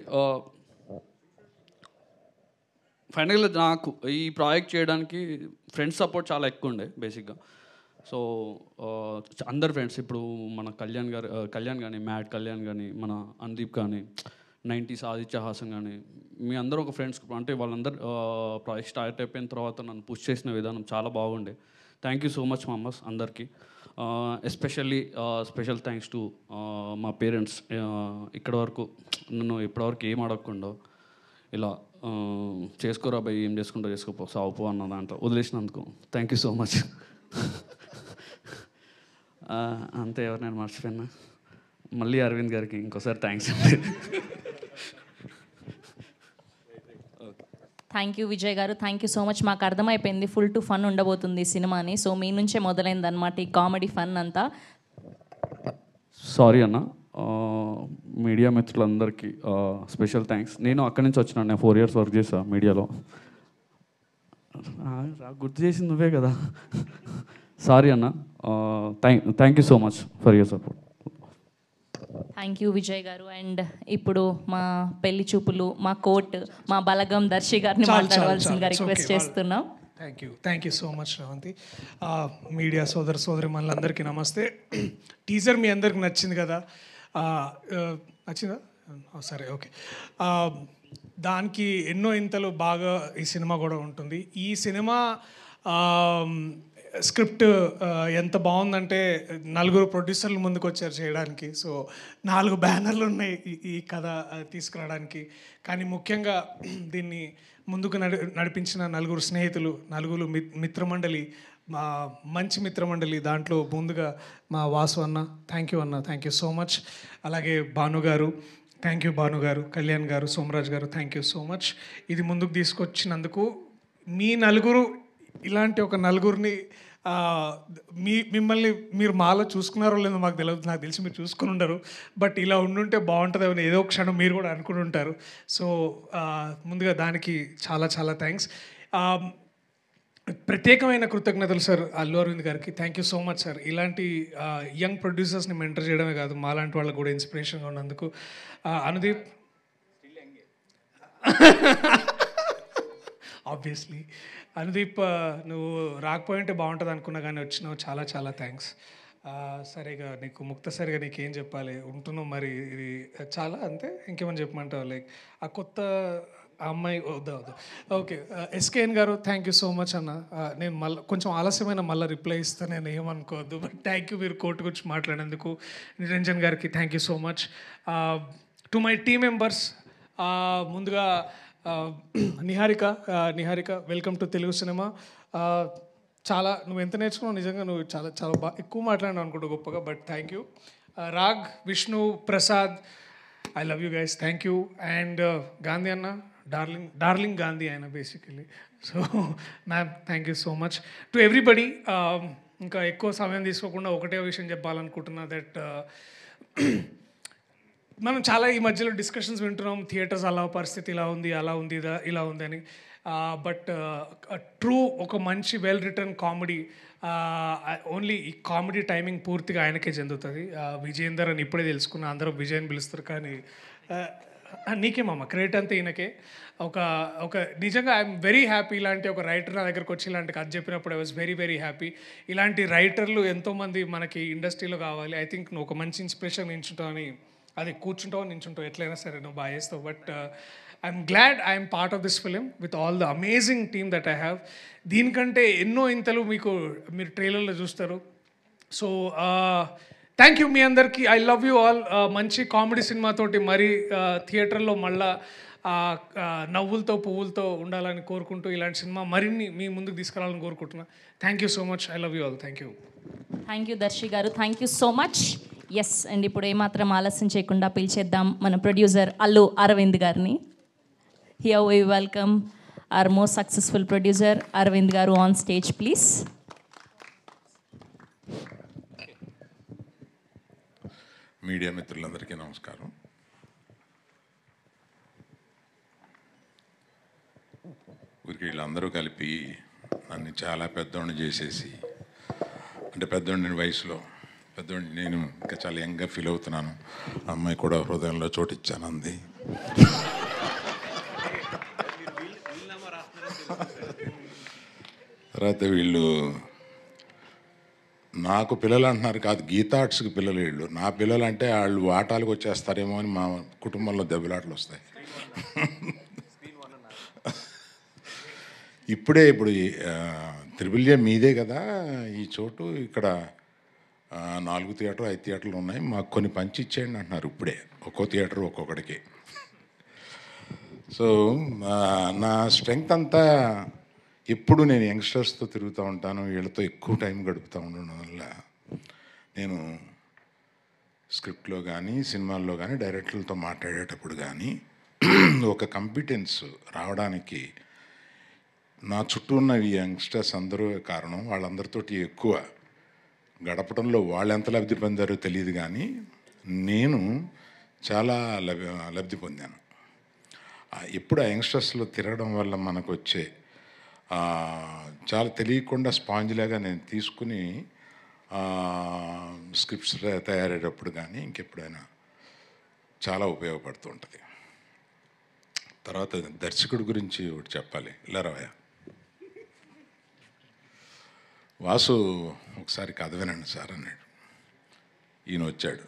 ఫైనల్గా నాకు ఈ ప్రాజెక్ట్ చేయడానికి ఫ్రెండ్స్ సపోర్ట్ చాలా ఎక్కువ ఉండే బేసిక్గా. సో అందరు ఫ్రెండ్స్, ఇప్పుడు మన కళ్యాణ్ కానీ, మ్యాడ్ కళ్యాణ్ కానీ, మన అనుదీప్ కానీ, 90s ఆదిత్య హాసన్ కానీ, మీ అందరూ ఒక ఫ్రెండ్స్. అంటే వాళ్ళందరూ ప్రాజెక్ట్ స్టార్ట్ అయిపోయిన తర్వాత నన్ను పుష్ చేసిన విధానం చాలా బాగుండే. థ్యాంక్ యూ సో మచ్ మామస్ అందరికీ. ఎస్పెషల్లీ స్పెషల్ థ్యాంక్స్ టు మా పేరెంట్స్. ఇక్కడ వరకు నన్ను ఇప్పటివరకు ఏం అడగకుండా ఇలా చేసుకోరా భయ్, ఏం చేసుకుంటా చేసుకోపో, సావుపో అన్న దాంట్లో వదిలేసినందుకు థ్యాంక్ యూ సో మచ్. అంతే, ఎవరు నేను మర్చిపోయినా. మళ్ళీ అరవింద్ గారికి ఇంకోసారి థ్యాంక్స్ అండి. థ్యాంక్ యూ విజయ్ గారు, థ్యాంక్ యూ సో మచ్. మాకు అర్థమైపోయింది ఫుల్ టు ఫన్ ఉండబోతుంది సినిమాని. సో మీ నుంచే మొదలైంది అనమాట ఈ కామెడీ ఫన్ అంతా. సారీ అన్న, మీడియా మిత్రులందరికీ స్పెషల్ థ్యాంక్స్. నేను అక్కడి నుంచి వచ్చినాను, నేను 4 years వర్క్ చేశాను మీడియాలో. గుర్తు చేసింది నువ్వే కదా. సారీ అన్న, thank you so much for your support. Thank you Vijay గారు. అండ్ ఇప్పుడు మా పెళ్లి చూపులు, మా కోర్ట్, మా బలగం దర్శి గారిని మాట్లాడవలసిందిగా రిక్వెస్ట్ చేస్తున్నాం. Thank you so much Sravanthi. Media సోదరి మనందరికీ నమస్తే. టీజర్ మీ అందరికి నచ్చింది కదా? నచ్చిందా? సరే, ఓకే. దానికి ఎన్నో ఇంతలు బాగా ఈ సినిమా కూడా ఉంటుంది. ఈ సినిమా స్క్రిప్ట్ ఎంత బాగుందంటే 4 ప్రొడ్యూసర్లు ముందుకు వచ్చారు చేయడానికి. సో 4 బ్యానర్లు ఉన్నాయి ఈ కథ తీసుకురావడానికి. కానీ ముఖ్యంగా దీన్ని ముందుకు నడిపించిన 4 స్నేహితులు, 4 మిత్రమండలి, మా మంచి మిత్రమండలి. దాంట్లో ముందుగా మా వాసు అన్న, థ్యాంక్ యూ అన్న, థ్యాంక్ యూ సో మచ్. అలాగే భాను గారు, థ్యాంక్ యూ భాను గారు. కళ్యాణ్ గారు, సోమరాజ్ గారు, థ్యాంక్ యూ సో మచ్. ఇది ముందుకు తీసుకొచ్చినందుకు. మీ 4 ఇలాంటి ఒక 4 మిమ్మల్ని మీరు మాలో చూసుకున్నారో లేదో మాకు తెలియదు, నాకు తెలిసి మీరు చూసుకుని ఉండరు. బట్ ఇలా ఉండుంటే బాగుంటుందని ఏదో క్షణం మీరు కూడా అనుకుని ఉంటారు. సో ముందుగా దానికి చాలా చాలా థ్యాంక్స్. ప్రత్యేకమైన కృతజ్ఞతలు సార్ అల్లు అరవింద్ గారికి. Thank you so much sir. ఇలాంటి యంగ్ ప్రొడ్యూసర్స్ని మెంటర్ చేయడమే కాదు, మాలాంటి వాళ్ళకు కూడా ఇన్స్పిరేషన్గా ఉన్నందుకు. అనుదీప్, ఆబ్వియస్లీ అనుదీప్, నువ్వు రాకపోయింటే బాగుంటుంది అనుకున్నా కానీ వచ్చినావు, చాలా చాలా థ్యాంక్స్. సరిగా నీకు ముక్తసరిగా నీకేం చెప్పాలి, ఉంటున్నావు మరి, ఇది చాలా అంతే. ఇంకేమని చెప్పమంటావు? లైక్ ఆ కొత్త అమ్మాయి వద్దా? Okay. SKN garu, thank you so much అన్న. నేను కొంచెం ఆలస్యమైన మళ్ళీ రిప్లై ఇస్తాను, నేను ఏమనుకోవద్దు. బట్ థ్యాంక్ యూ మీరు కోర్టు గురించి మాట్లాడేందుకు. నిరంజన్ గారికి thank you so much. To my team members, ముందుగా Niharika, welcome to Telugu cinema. చాలా నువ్వు ఎంత నేర్చుకున్నావు, నిజంగా నువ్వు చాలా చాలా బాగా ఎక్కువ మాట్లాడినావు అనుకుంటా గొప్పగా. But thank you. Rag, Vishnu, Prasad, I love you guys, thank you. And Gandhi అన్న, డార్లింగ్ గాంధీ ఆయన basically. So ma'am, thank you so much to everybody. ఇంకా ఎక్కువ సమయం తీసుకోకుండా ఒకటే విషయం చెప్పాలనుకుంటున్నా, దట్ మనం చాలా ఈ మధ్యలో డిస్కషన్స్ వింటున్నాం, థియేటర్స్ అలా పరిస్థితి ఇలా ఉంది, అలా ఉంది, ఇలా ఉంది అని. బట్ ట్రూ ఒక మంచి వెల్ రిటర్న్ కామెడీ, ఓన్లీ ఈ కామెడీ టైమింగ్ పూర్తిగా ఆయనకే చెందుతుంది. విజయేందర్ అని ఇప్పుడే తెలుసుకున్నా, అందరూ విజయ్ అని పిలుస్తారు, కానీ నీకేమమ్మా క్రెడిట్ అంతా ఈయనకే. ఒక నిజంగా ఐఎమ్ వెరీ హ్యాపీ. ఇలాంటి ఒక రైటర్ నా దగ్గరకు వచ్చి ఇలాంటి కథ చెప్పినప్పుడు I was very very happy. ఇలాంటి రైటర్లు ఎంతోమంది మనకి ఇండస్ట్రీలో కావాలి. ఐ థింక్ నువ్వు ఒక మంచి ఇన్స్పిరేషన్ నించుంటావు అని, అది కూర్చుంటావు నించుంటావు ఎట్లయినా సరే నువ్వు బాగా చేస్తావు. But I'm glad I'm part of this film with all the amazing team that I have. దీనికంటే ఎన్నో ఇంతలు మీరు ట్రైలర్లో చూస్తారు. సో థ్యాంక్ యూ మీ అందరికీ. I love you all. మంచి కామెడీ సినిమాతోటి మరి థియేటర్లో మళ్ళా నవ్వులతో పువ్వులతో ఉండాలని కోరుకుంటూ ఇలాంటి సినిమా మరిన్ని మీ ముందుకు తీసుకురావాలని కోరుకుంటున్నా. Thank you so much. I love you all. Thank you. Thank you Darshi garu, thank you so much. Yes and ఇప్పుడు ఏమాత్రం ఆలస్యం చేయకుండా పిలిచేద్దాం మన ప్రొడ్యూసర్ అల్లు అరవింద్ గారిని. Here we welcome our most successful producer Arvind garu on stage please. Media మిత్రులందరికీ నమస్కారం. ఊరికి వీళ్ళందరూ కలిపి నన్ను చాలా పెద్దోడిని చేసేసి, అంటే పెద్దోడిని వయసులో పెద్దోడిని, నేను ఇంకా చాలా యంగ్గా ఫీల్ అవుతున్నాను. అమ్మాయి కూడా హృదయంలో చోటిచ్చాను అంది. తర్వాత వీళ్ళు నాకు పిల్లలు అంటున్నారు, కాదు గీతా ఆర్ట్స్కి పిల్లలు వీళ్ళు. నా పిల్లలు అంటే వాళ్ళు ఆటాలకు వచ్చేస్తారేమో అని మా కుటుంబంలో దెబ్బలాటలు వస్తాయి. ఇప్పుడు త్రిబుల్ ఏ మీదే కదా ఈ చోటు, ఇక్కడ 4 థియేటర్లు 5 థియేటర్లు ఉన్నాయి, మాకు కొన్ని పంచి ఇచ్చేయండి అంటున్నారు ఇప్పుడే, ఒక్కో థియేటర్ ఒక్కొక్కడికి. సో నా స్ట్రెంగ్త్ అంతా ఎప్పుడు నేను యంగ్స్టర్స్తో తిరుగుతూ ఉంటాను, వీళ్ళతో ఎక్కువ టైం గడుపుతూ ఉండడం వల్ల నేను స్క్రిప్ట్లో కానీ సినిమాల్లో కానీ డైరెక్టర్లతో మాట్లాడేటప్పుడు కానీ ఒక కాంపిటెన్స్ రావడానికి నా చుట్టూ ఉన్న ఈ యంగ్స్టర్స్ అందరూ కారణం. వాళ్ళందరితోటి ఎక్కువ గడపడంలో వాళ్ళు ఎంత లబ్ధి పొందారో తెలియదు, కానీ నేను చాలా లబ్ధి పొందాను. ఎప్పుడు ఆ యంగ్స్టర్స్లో తిరగడం వల్ల మనకు వచ్చే చాలా తెలియకుండా స్పాంజ్లాగా నేను తీసుకుని స్క్రిప్ట్స్ తయారయ్యేటప్పుడు కానీ ఇంకెప్పుడైనా చాలా ఉపయోగపడుతూ ఉంటుంది. తర్వాత దర్శకుడి గురించి ఒకటి చెప్పాలి. ఇలా రావయ్య వాసు ఒకసారి కథ వినండి సార్ అన్నాడు. ఈయన వచ్చాడు,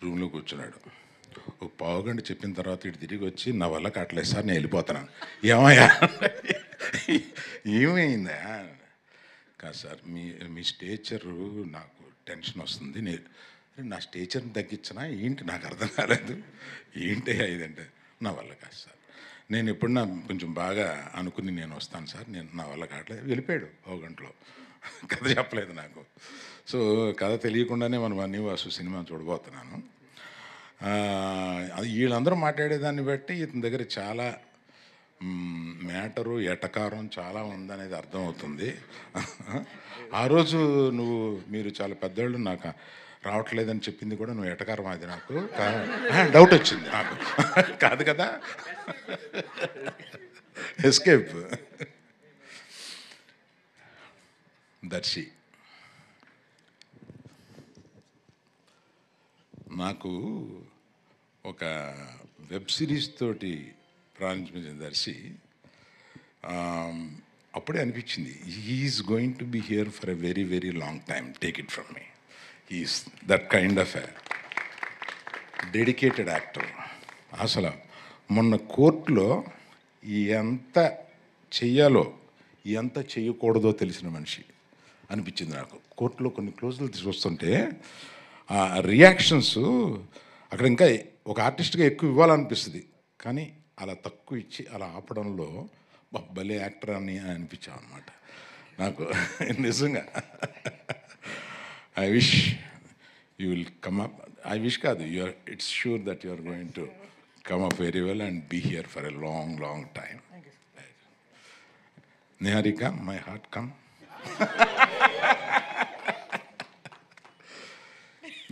రూమ్లో కూర్చున్నాడు. ఒక పావుగంట చెప్పిన తర్వాత ఇటు తిరిగి వచ్చి, నా వల్ల కావట్లేదు సార్, నేను వెళ్ళిపోతున్నాను. ఏమయ్యా ఏమైందా? కాదు సార్, మీ స్టేచరు నాకు టెన్షన్ వస్తుంది, నా స్టేచర్ని తగ్గించినా ఏంటి నాకు అర్థం కాలేదు. ఏంటి ఇదంటే, నా వల్ల కాదు సార్, నేను ఎప్పుడన్నా కొంచెం బాగా అనుకుని నేను వస్తాను సార్, నా వల్ల కావట్లేదు. వెళ్ళిపోయాడు ఒక గంటలో, కథ చెప్పలేదు నాకు. సో కథ తెలియకుండానే మనం అన్ని వాసు సినిమా చూడబోతున్నాను. వీళ్ళందరూ మాట్లాడేదాన్ని బట్టి ఇతని దగ్గర చాలా మ్యాటరు ఎటకారం చాలా ఉందనేది అర్థమవుతుంది. ఆ రోజు మీరు చాలా పెద్దవాళ్ళు, నాకు రావట్లేదని చెప్పింది కూడా నువ్వు ఎటకారం, అది నాకు డౌట్ వచ్చింది నాకు. కాదు కదా, ఎస్కేప్. దర్శి నాకు ఒక వెబ్ సిరీస్ తోటి ప్రారంభించిన దర్శి అప్పుడే అనిపించింది, he's going to be here for a very very long time, take it from me. He's that kind of a dedicated actor. అసలు మొన్న కోర్టులో ఎంత చెయ్యాలో ఎంత చేయకూడదో తెలిసిన మనిషి అనిపించింది నాకు. కోర్టులో కొన్ని క్లోజులు చూస్తుంటే ఆ రియాక్షన్స్ అక్కడ ఇంకా ఒక ఆర్టిస్ట్గా ఎక్కువ ఇవ్వాలనిపిస్తుంది, కానీ అలా తక్కువ ఇచ్చి అలా ఆపడంలో భలే యాక్టర్ అని అనిపించాం అనమాట నాకు. నిజంగా I wish you will come up. I wish కాదు, it's sure that you are going to come up very well and be here for a long, long time. Niharika, my heart come.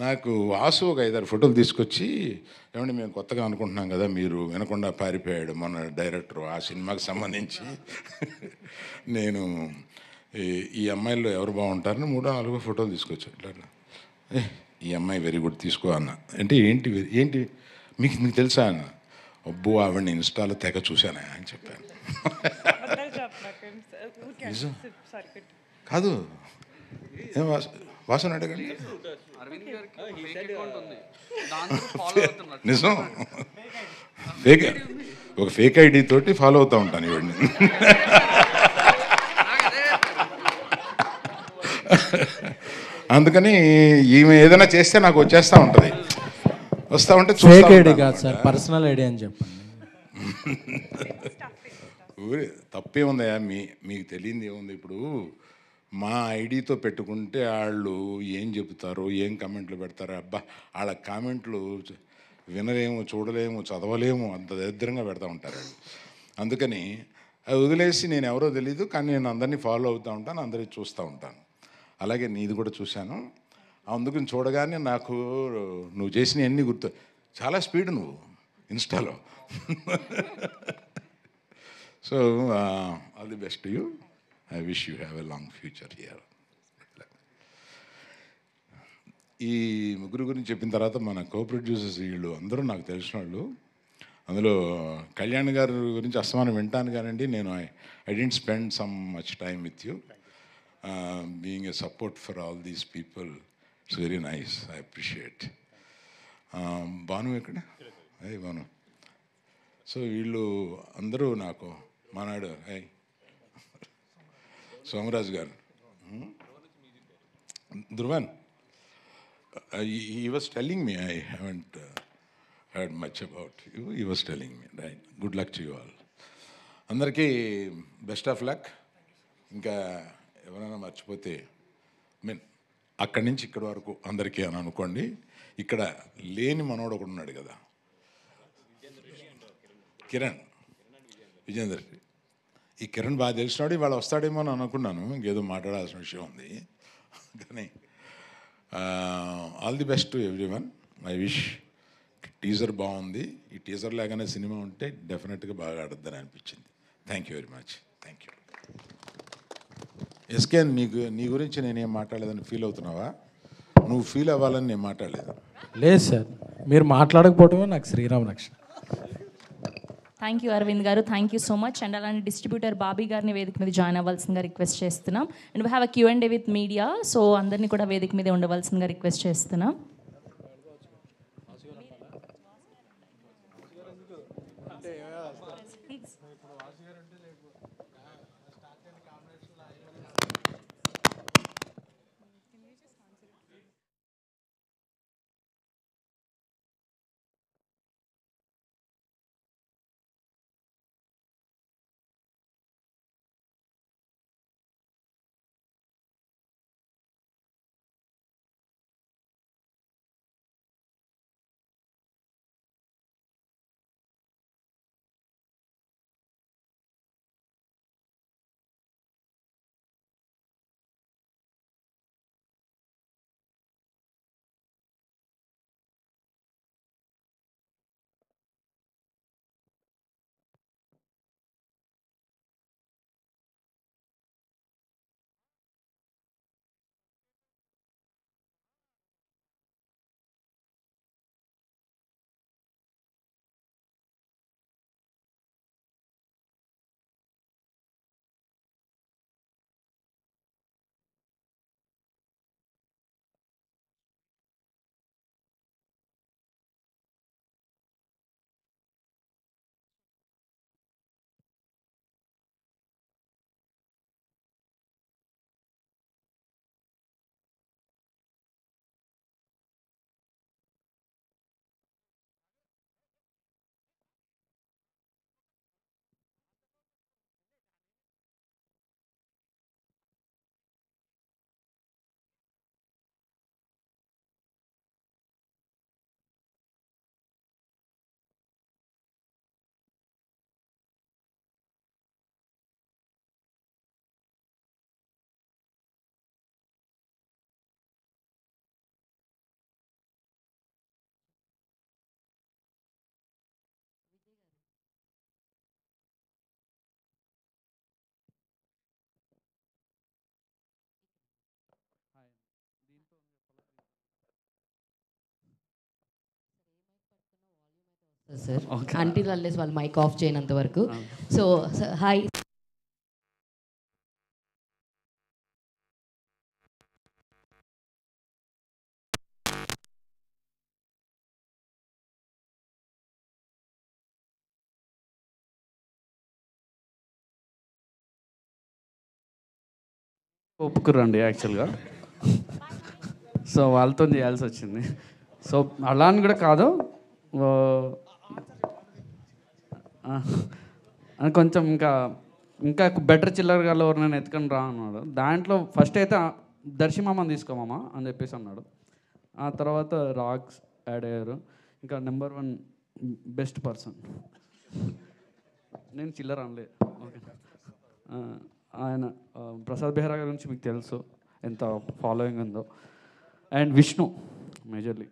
నాకు వాసు ఒక 5-6 ఫోటోలు తీసుకొచ్చి, ఏమంటే మేము కొత్తగా అనుకుంటున్నాం కదా, మీరు వినకుండా పారిపోయాడు మన డైరెక్టర్ ఆ సినిమాకి సంబంధించి. నేను ఈ అమ్మాయిల్లో ఎవరు బాగుంటారని 3-4 ఫోటోలు తీసుకొచ్చి, ఇట్లా ఈ అమ్మాయి వెరీ గుడ్ తీసుకో అన్న. అంటే ఏంటి మీకు తెలుసా అన్న. అబ్బో ఆవిడని ఇన్స్టాలో తెగ చూశానా అని చెప్పాను. నిజం కాదు, ఏం వాసన అడగండి. నిజం, ఒక ఫేక్ ఐడి తోటి ఫాలో అవుతూ ఉంటాను ఇవన్నీ. అందుకని ఈమె ఏదైనా చేస్తే నాకు వచ్చేస్తూ ఉంటుంది, వస్తూ ఉంటే ఫేక్ ఐడి కాదు సార్, పర్సనల్ ఐడి అని చెప్పండి. తప్పే ఉందయా, మీకు తెలియంది ఏముంది. ఇప్పుడు మా ఐడితో పెట్టుకుంటే వాళ్ళు ఏం చెబుతారో ఏం కామెంట్లు పెడతారో అబ్బా వాళ్ళ కామెంట్లు వినలేము, చూడలేము, చదవలేము, అంత దరిద్రంగా పెడతా ఉంటారు వాళ్ళు. అందుకని అది వదిలేసి నేను ఎవరో తెలీదు, కానీ నేను అందరినీ ఫాలో అవుతూ ఉంటాను, అందరినీ చూస్తూ ఉంటాను. అలాగే నీది కూడా చూశాను. అందుకని చూడగానే నాకు నువ్వు చేసిన అన్నీ గుర్తు. చాలా స్పీడ్ నువ్వు ఇన్స్టాలో. So all the best you. I wish you have a long future here. ఈ ముగ్గురు గురించి చెప్పిన తర్వాత మన కో ప్రొడ్యూసర్స్ వీళ్ళు అందరూ నాకు తెలిసిన వాళ్ళు. అందులో కళ్యాణ్ గారి గురించి అస్తమానం వింటాను కానండి, నేను I didn't spend some much time with you. Being a support for all these people, it's very nice, I appreciate. Bhanu ఎక్కడ? అయ్యి భాను. సో వీళ్ళు అందరూ నాకు మానాడు. సోమరాజు గారు, Dhruvan, he was telling me, I haven't heard much about you. He was telling me, right? Good luck to you all. అందరికీ best of luck. ఇంకా ఎవరైనా మర్చిపోతే మీన్ అక్కడి నుంచి ఇక్కడి వరకు అందరికీ అని అనుకోండి. ఇక్కడ లేని మనోడు ఒకడు ఉన్నాడు కదా, కిరణ్ విజేందర్. ఈ కిరణ్ బాగా తెలిసినాడు, ఇవాళ వస్తాడేమో అని అనుకున్నాను, ఇంకేదో మాట్లాడాల్సిన విషయం ఉంది. కానీ all the best to every one. I wish. Teaser బాగుంది. ఈ టీజర్ లాగానే సినిమా ఉంటే డెఫినెట్గా బాగా ఆడద్దని అనిపించింది. Thank you very much. Thank you. SK, నీ గురించి నేనేం మాట్లాడలేదని ఫీల్ అవుతున్నావా? నువ్వు ఫీల్ అవ్వాలని నేను మాట్లాడలేదు. లేదు సార్, మీరు మాట్లాడకపోవడమే నాకు శ్రీరామ్ రక్షణ. Thank you Arvind garu, thank you so much. And అలాంటి డిస్ట్రిబ్యూటర్ బాబీ గారిని వేదిక మీద జాయిన్ అవ్వాల్సిందిగా రిక్వెస్ట్ చేస్తున్నాం. And we have a Q&A with media, so అందరినీ కూడా వేదిక మీద ఉండవలసిందిగా రిక్వెస్ట్ చేస్తున్నాం. సార్ అంటిల్ అన్లెస్ వాళ్ళు మైక్ ఆఫ్ చేయనంత వరకు. So hi. ఒప్పుకురండి యాక్చువల్గా. సో వాళ్ళతో చేయాల్సి వచ్చింది. సో అలా అని కూడా కాదు, కొంచెం ఇంకా ఇంకా బెటర్ చిల్లర గారు ఎవరినైనా ఎత్తుకొని రా అన్నాడు. దాంట్లో ఫస్ట్ అయితే దర్శిమామని తీసుకోమామా అని చెప్పేసి అన్నాడు. ఆ తర్వాత రాగ్స్ యాడ్ అయ్యారు. ఇంకా నెంబర్ 1 బెస్ట్ పర్సన్ నేను చిల్లర అనలే. ఓకే, ఆయన ప్రసాద్ బెహ్రా గారి గురించి మీకు తెలుసు ఎంత ఫాలోయింగ్ ఉందో. అండ్ విష్ణు మేజర్లీ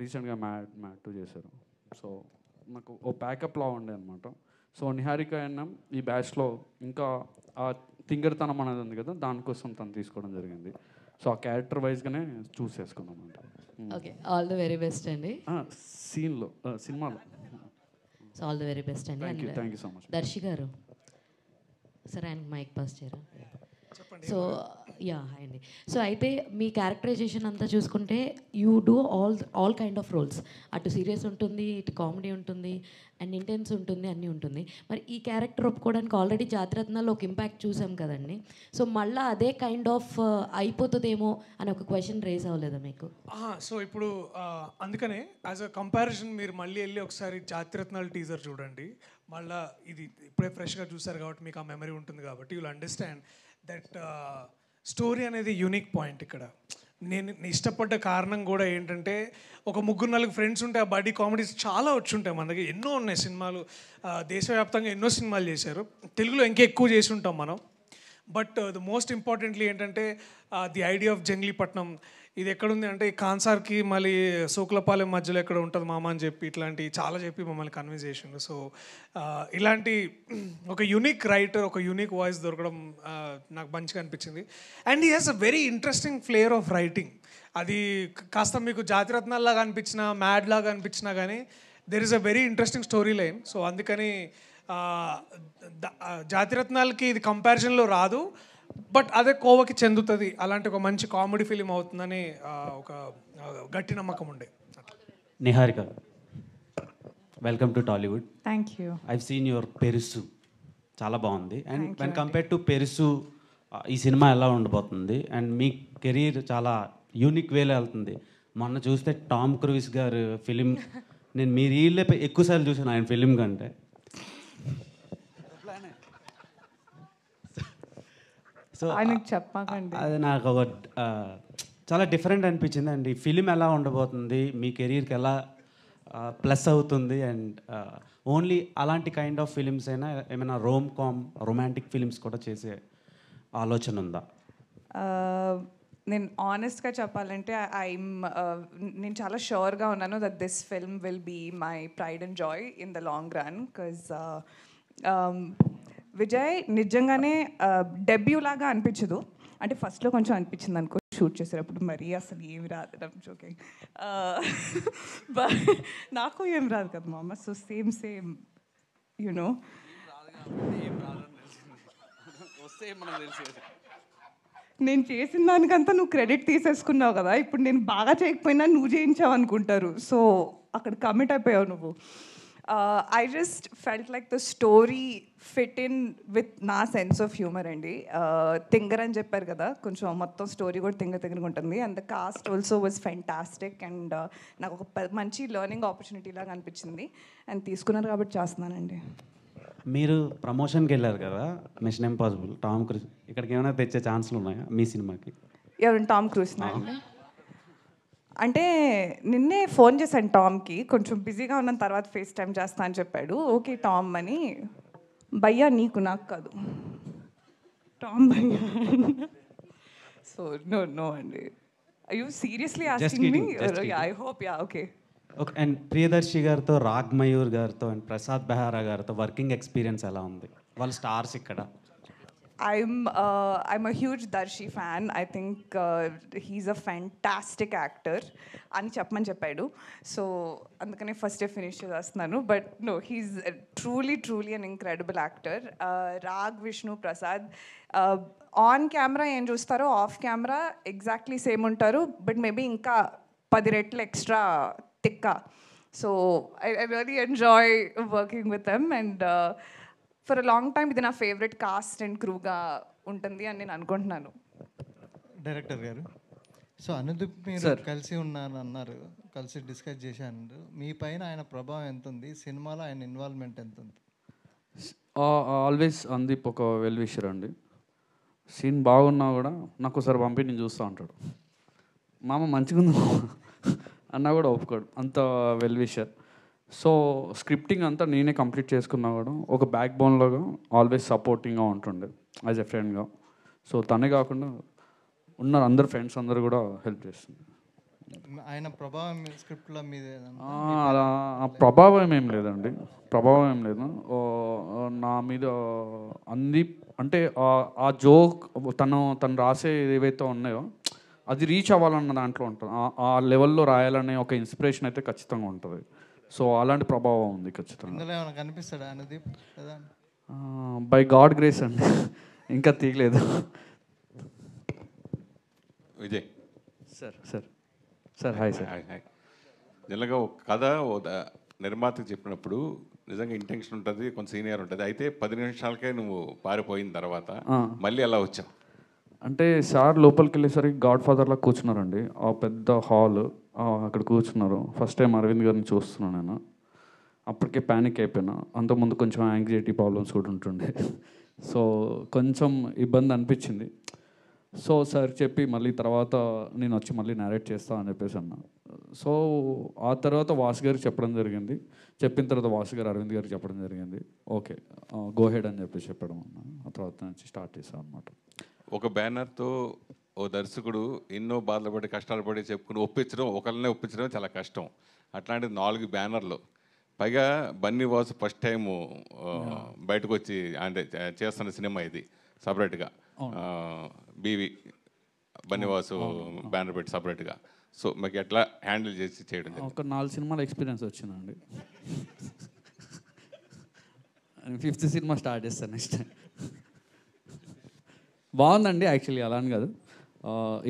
రీసెంట్గా మ్యాడ్ 2 చేశారు. సో నాకు ఓ ప్యాకప్ లా ఉండే అనమాట. సో నిహారిక అన్న ఈ బ్యాచ్లో ఇంకా ఆ తింగరతనం అనేది ఉంది కదా, దానికోసం తను తీసుకోవడం జరిగింది. సో ఆ క్యారెక్టర్ వైజ్గానే చూస్ చేసుకున్నాం అనమాట. Okay, all the very best అండి. సీన్లో సినిమాలో. So all the very best అండి. Thank you so much. Darshi garu సరే ఆయనకి మైక్ పాస్ చేయరు. సో యా హాయ్ అండి. సో అయితే మీ క్యారెక్టరైజేషన్ అంతా చూసుకుంటే you do all kind of roles. అటు సీరియస్ ఉంటుంది, ఇటు కామెడీ ఉంటుంది, అండ్ ఇంటెన్స్ ఉంటుంది, అన్నీ ఉంటుంది. మరి ఈ క్యారెక్టర్ ఒప్పుకోవడానికి ఆల్రెడీ జాతిరత్నాల్లో ఒక ఇంపాక్ట్ చూసాం కదండి. సో మళ్ళీ అదే కైండ్ ఆఫ్ అయిపోతుందేమో అని ఒక క్వశ్చన్ రేస్ అవ్వలేదా మీకు? సో ఇప్పుడు అందుకనే యాజ్ అ కంపారిజన్ మీరు మళ్ళీ వెళ్ళి ఒకసారి జాతిరత్నాలు టీజర్ చూడండి. మళ్ళీ ఇది ఇప్పుడే ఫ్రెష్గా చూసారు కాబట్టి మీకు ఆ మెమరీ ఉంటుంది కాబట్టి you will understand that story అనేది యూనిక్ పాయింట్. ఇక్కడ నేను ఇష్టపడ్డ కారణం కూడా ఏంటంటే ఒక 3-4 ఫ్రెండ్స్ ఉంటే ఆ బడ్డీ కామెడీస్ చాలా వచ్చి ఉంటాయి మన దగ్గర. ఎన్నో ఉన్నాయి సినిమాలు, దేశవ్యాప్తంగా ఎన్నో సినిమాలు చేశారు, తెలుగులో ఇంకా ఎక్కువ చేసి ఉంటాం మనం. బట్ ద మోస్ట్ ఇంపార్టెంట్లీ ఏంటంటే ది ఐడియా ఆఫ్ జంగ్లీపట్నం ఇది ఎక్కడుంది అంటే కాన్సార్కి మళ్ళీ సోకులపాలెం మధ్యలో ఎక్కడ ఉంటుంది మామ అని చెప్పి ఇట్లాంటి చాలా చెప్పి మమ్మల్ని కన్విన్స్ చేసిండు. సో ఇలాంటి ఒక యూనిక్ రైటర్, ఒక యూనిక్ వాయిస్ దొరకడం నాకు మంచిగా అనిపించింది. And he has a very interesting flavour of writing. అది కాస్త మీకు జాతిరత్నాల్లాగా అనిపించినా మ్యాడ్ లాగా అనిపించినా కానీ there is a very interesting story line. So అందుకని జాతిరత్నాలకి ఇది కంపారిజన్లో రాదు, బట్ అదే కోవకి చెందుతుంది. అలాంటి ఒక మంచి కామెడీ ఫిలిం అవుతుందని ఒక గట్టి నమ్మకం ఉండే. Niharika, welcome to Tollywood. Thank you. I've seen your Perusu, చాలా బాగుంది. And when compare to Perusu ఈ సినిమా ఎలా ఉండబోతుంది? అండ్ మీ కెరీర్ చాలా యూనిక్ వేలో వెళ్తుంది. మొన్న చూస్తే టామ్ క్రూయిస్ గారు ఫిలిం, నేను మీ రీల్లే ఎక్కువసార్లు చూసాను ఆయన ఫిలిం కంటే. సో అది నాకు ఒక చాలా డిఫరెంట్ అనిపించింది. అండ్ ఈ ఫిలిం ఎలా ఉండబోతుంది, మీ కెరీర్కి ఎలా ప్లస్ అవుతుంది? అండ్ ఓన్లీ అలాంటి కైండ్ ఆఫ్ ఫిలిమ్స్ అయినా ఏమైనా రొమాంటిక్ ఫిలిమ్స్ కూడా చేసే ఆలోచన ఉందా? నేను ఆనెస్ట్గా చెప్పాలంటే నేను చాలా షూర్గా ఉన్నాను that this film will be my pride and joy in the long run. Because Vijay నిజంగానే డెబ్యూ లాగా అనిపించదు. అంటే ఫస్ట్లో కొంచెం అనిపించింది అనుకో షూట్ చేసేటప్పుడు, మరీ అసలు ఏమి రాదు జోకింగ్, నాకు ఏం రాదు కదా మామ. సో సేమ్ యునో నేను చేసిన దానికంతా నువ్వు క్రెడిట్ తీసేసుకున్నావు కదా. ఇప్పుడు నేను బాగా చేయకపోయినా నువ్వు చేయించావు అనుకుంటారు. సో అక్కడ కమిట్ అయిపోయావు నువ్వు. I just felt like the story fit in with నా సెన్స్ ఆఫ్ హ్యూమర్ అండి. తింగర్ అని చెప్పారు కదా, కొంచెం మొత్తం స్టోరీ కూడా తింగరగా ఉంటుంది. And the cost also was fantastic. And నాకు ఒక మంచి లెర్నింగ్ ఆపర్చునిటీ లాగా అనిపించింది. అండ్ తీసుకున్నారు కాబట్టి చేస్తున్నానండి. మీరు ప్రమోషన్కి వెళ్ళారు కదా, మిషన్ ఇంపాసిబుల్, టామ్ క్రూజ్, ఇక్కడికి ఏమైనా తెచ్చే ఛాన్స్లు ఉన్నాయా మీ సినిమాకి? ఎవరు? టామ్ క్రూజ్ అండి. అంటే నిన్నే ఫోన్ చేశాను టామ్కి, కొంచెం బిజీగా ఉన్న తర్వాత ఫేస్ టైం చేస్తా అని చెప్పాడు. ఓకే టామ్ అని. భయ్యా నీకు నాకు కాదు, టామ్ భయ్యా. సో నో అండి. I you seriously asking me? I hope yeah okay. Okay. And Priyadarshi గారితో, రాగ్ మయూర్ గారితో అండ్ ప్రసాద్ బెహారా గారితో వర్కింగ్ ఎక్స్పీరియన్స్ ఎలా ఉంది? వాళ్ళు స్టార్స్ ఇక్కడ. I'm a huge Darshi fan. I think he's a fantastic actor అని చెప్పమని చెప్పాడు. సో అందుకనే ఫస్ట్ డే ఫినిష్ చేస్తున్నాను. But no, he's truly an incredible actor. Rag, Vishnu, Prasad on camera ఏం చూస్తారో ఆఫ్ కెమెరా ఎగ్జాక్ట్లీ సేమ్ ఉంటారు. బట్ మేబీ ఇంకా 10 రెట్లు ఎక్స్ట్రా తిక్క. So I really enjoy working with them. And for a long time ఇది నా favourite cost and క్రూగా ఉంటుంది అని నేను అనుకుంటున్నాను. డైరెక్టర్ గారు, సో అనుదీప్ మీరు కలిసి ఉన్నాను అన్నారు, కలిసి డిస్కస్ చేశాను. మీ పైన ఆయన ప్రభావం ఎంత ఉంది, సినిమాలో ఆయన ఇన్వాల్వ్మెంట్ ఎంత ఉంది? ఆల్వేస్ అందీప్ ఒక వెల్ విషర్ అండి. సీన్ బాగున్నా కూడా నాకు ఒకసారి పంపి నేను చూస్తూ ఉంటాడు. మామ మంచిగా ఉంది అన్నా కూడా ఒప్పుకోడు, అంత వెల్ విషర్. సో స్క్రిప్టింగ్ అంతా నేనే కంప్లీట్ చేసుకున్నా కూడా ఒక బ్యాక్ బోన్లోగా ఆల్వేస్ సపోర్టింగ్గా ఉంటుండే యాజ్ ఎ ఫ్రెండ్గా. సో తనే కాకుండా ఉన్న అందరు ఫ్రెండ్స్ అందరూ కూడా హెల్ప్ చేస్తుంది. ఆయన ప్రభావం స్క్రిప్ట్లో మీద అలా ప్రభావం ఏం లేదండి, ప్రభావం ఏం లేదు నా మీద. అంది అంటే ఆ జోక్ తను రాసే ఏవైతే ఉన్నాయో అది రీచ్ అవ్వాలన్న దాంట్లో ఉంటుంది. ఆ లెవెల్లో రాయాలనే ఒక ఇన్స్పిరేషన్ అయితే ఖచ్చితంగా ఉంటుంది. సో అలాంటి ప్రభావం ఉంది ఖచ్చితంగా. ఇందులో ఏమైనా కనిపిస్తాడా అనుదీప్? బై గాడ్ గ్రేస్ అండి, ఇంకా తీయలేదు. Vijay sir hi sir. Hi. నిజంగా ఒక కథ నిర్మాతకు చెప్పినప్పుడు నిజంగా ఇంటెన్షన్ ఉంటుంది, కొంత సీనియర్ ఉంటుంది. అయితే 10 నిమిషాలకే నువ్వు పారిపోయిన తర్వాత మళ్ళీ ఎలా వచ్చావు? అంటే సార్ లోపలికి వెళ్ళేసరికి గాడ్ ఫాదర్లా కూర్చున్నారండి. ఆ పెద్ద హాల్ అక్కడ కూర్చున్నారు. ఫస్ట్ టైం అరవింద్ గారిని చూస్తున్నాను నేను. అప్పటికే ప్యానిక్ అయిపోయినా. అంతకుముందు కొంచెం యాంగ్జైటీ ప్రాబ్లమ్స్ కూడా ఉంటుండే. సో కొంచెం ఇబ్బంది అనిపించింది. సో సార్ చెప్పి మళ్ళీ తర్వాత నేను వచ్చి మళ్ళీ నేరేట్ చేస్తా అని చెప్పేసి అన్నా. సో ఆ తర్వాత వాసు గారికి చెప్పడం జరిగింది. చెప్పిన తర్వాత వాసు గారు అరవింద్ గారికి చెప్పడం జరిగింది. ఓకే గో హెడ్ అని చెప్పేసి చెప్పడం అన్న. ఆ తర్వాత నుంచి స్టార్ట్ చేస్తాం అనమాట. ఒక బ్యానర్తో ఓ దర్శకుడు ఎన్నో బాధలు పడి కష్టాలు పడి చెప్పుకుని ఒకళ్ళనే ఒప్పించడం చాలా కష్టం. అట్లాంటిది 4 బ్యానర్లు, పైగా బన్నీ వాసు ఫస్ట్ టైము బయటకు వచ్చి అంటే చేస్తున్న సినిమా ఇది సపరేట్గా. బీవీ బన్నీవాసు బ్యానర్ పెట్టి సపరేట్గా. సో మీకు ఎట్లా హ్యాండిల్ చేసి చేయడం? ఒక 4 సినిమాల ఎక్స్పీరియన్స్ వచ్చిందండి. 5th సినిమా స్టార్ట్ చేస్తాను నెక్స్ట్ టైం. బాగుందండి యాక్చువల్లీ, అలా అని కాదు.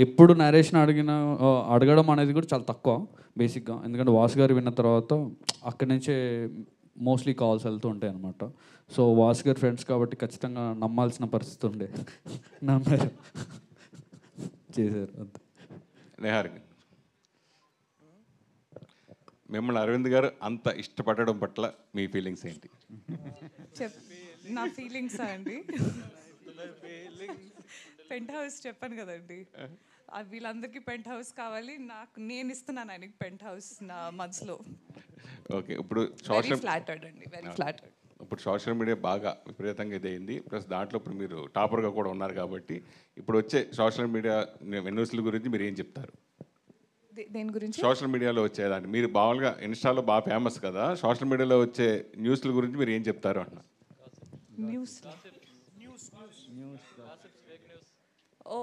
ఎప్పుడు నరేషన్ అడగడం అనేది కూడా చాలా తక్కువ బేసిక్గా. ఎందుకంటే వాసు గారు విన్న తర్వాత అక్కడి నుంచే మోస్ట్లీ కాల్స్ వెళ్తూ ఉంటాయి అనమాట. సో వాసు గారి ఫ్రెండ్స్ కాబట్టి ఖచ్చితంగా నమ్మాల్సిన పరిస్థితి ఉండే. నమ్మారు, చేశారు అంతే. నిహారిక, మిమ్మల్ని అరవింద్ గారు అంత ఇష్టపడడం పట్ల మీ ఫీలింగ్స్ ఏంటి? నా ఫీలింగ్సా అండి? పెంట్ హౌస్ చెప్పాను కదండి, వీళ్ళందరికీ పెంట్ హౌస్ కావాలి, నేను ఇస్తున్నాను ఆయనకి పెంట్ హౌస్ నా మనసులో. ఓకే, ఇప్పుడు ఇప్పుడు సోషల్ మీడియా బాగా విపరీతంగా ఇదైంది. ప్లస్ దాంట్లో ఇప్పుడు మీరు టాపర్గా కూడా ఉన్నారు కాబట్టి ఇప్పుడు వచ్చే సోషల్ మీడియా న్యూస్ల గురించి మీరు ఏం చెప్తారు? దేని గురించి? సోషల్ మీడియాలో వచ్చేదాన్ని మీరు మామూలుగా ఇన్స్టాలో బాగా ఫేమస్ కదా, సోషల్ మీడియాలో వచ్చే న్యూస్ల గురించి మీరు ఏం చెప్తారు అన్న? న్యూస్ ఓ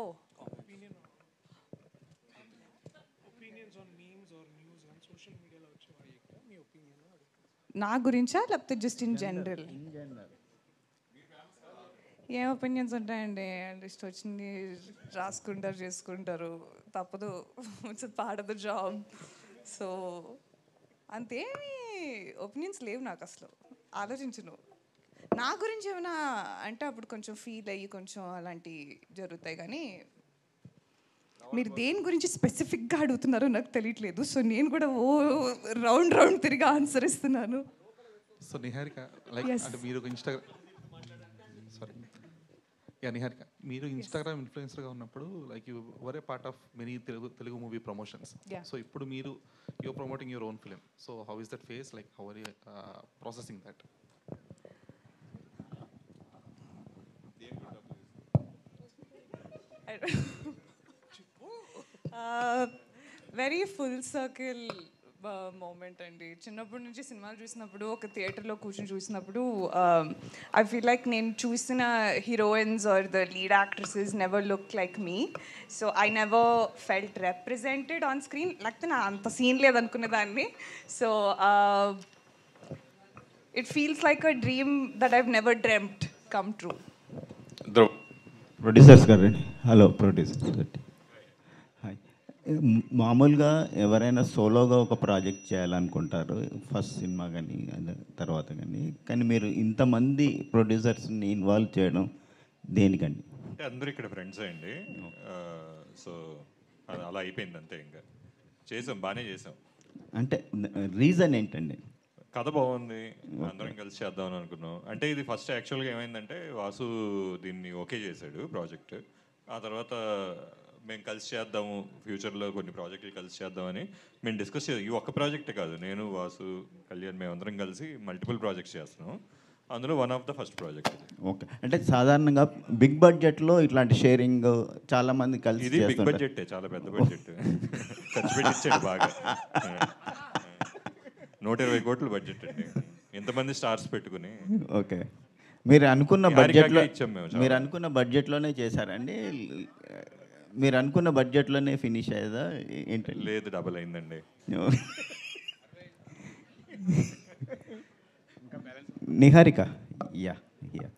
నా గురించా లేకపోతే జస్ట్ ఇన్ జనరల్? ఏం ఒపీనియన్స్ ఉంటాయండి, ఇష్టం వచ్చింది రాసుకుంటారు, చేసుకుంటారు, తప్పదు, it's part of the job. So అంతేమీ ఒపీనియన్స్ లేవు నాకు, అసలు ఆలోచించను. నా గురించి ఏమైనా అంటే అప్పుడు కొంచెం ఫీల్ అయ్యి కొంచెం అలాంటివి జరుగుతాయి. కానీ మీరు దేని గురించి స్పెసిఫిక్గా అడుగుతున్నారో నాకు తెలియట్లేదు. సో నేను కూడా రౌండ్ తిరిగి ఆన్సర్ ఇస్తున్నాను. సో నిహారిక, లైక్ అంటే మీరు నిహారిక, మీరు ఇన్స్టాగ్రామ్ ఇన్ఫ్లుయెన్సర్గా ఉన్నప్పుడు like you were a part of many Telugu movie promotions. So ఇప్పుడు మీరు you are promoting your own film. So how is that phase, like how are you processing that? Very full circle moment అండి. చిన్నప్పటి నుంచి సినిమాలు చూసినప్పుడు, ఒక థియేటర్లో కూర్చొని చూసినప్పుడు ఐ ఫీల్ లైక్ నేను చూసిన heroines or the lead actresses never look like me. So I never felt represented on screen. లేకపోతే నా అంత సీన్ లేదనుకునేదాన్ని. So it feels like a dream that I've never dreamed come true. Producers garu, hello producers garu. Hi. మామూలుగా ఎవరైనా సోలోగా ఒక project చేయాలనుకుంటారు, first cinema కానీ తర్వాత కానీ మీరు ఇంతమంది ప్రొడ్యూసర్స్ని ఇన్వాల్వ్ చేయడం దేనికండి? అంటే అందరూ ఇక్కడ ఫ్రెండ్స్ అండి. సో అలా అయిపోయింది అంతే. ఇంకా చేసాం, బాగానే చేసాం. అంటే రీజన్ ఏంటండి? కథ బాగుంది, అందరం కలిసి చేద్దామని అనుకున్నాం. అంటే ఇది ఫస్ట్ యాక్చువల్గా ఏమైందంటే వాసు దీన్ని ఓకే చేశాడు ప్రాజెక్ట్. ఆ తర్వాత మేము కలిసి చేద్దాము, ఫ్యూచర్లో కొన్ని ప్రాజెక్టులు కలిసి చేద్దామని మేము డిస్కస్ చేద్దాం. ఈ ఒక్క ప్రాజెక్టే కాదు, నేను వాసు కళ్యాణ్ మేమందరం కలిసి మల్టిపుల్ ప్రాజెక్ట్స్ చేస్తున్నాం. అందులో one of the first project. Okay, అంటే సాధారణంగా బిగ్ బడ్జెట్లో ఇట్లాంటి షేరింగ్ చాలా మంది కలిసి ఇది బిగ్ బడ్జెట్, చాలా పెద్ద బడ్జెట్ ఖర్చు పెట్టించాడు బాగా. 120 కోట్ల బడ్జెట్ అండి, ఎంతమంది స్టార్స్ పెట్టుకుని. ఓకే, మీరు అనుకున్న బడ్జెట్లో ఇచ్చాం మేము. మీరు అనుకున్న బడ్జెట్లోనే చేశారండి? మీరు అనుకున్న బడ్జెట్లోనే ఫినిష్ అయ్యేదా ఏంటండి? లేదు, డబుల్ అయిందండి. నిహారిక, యా యా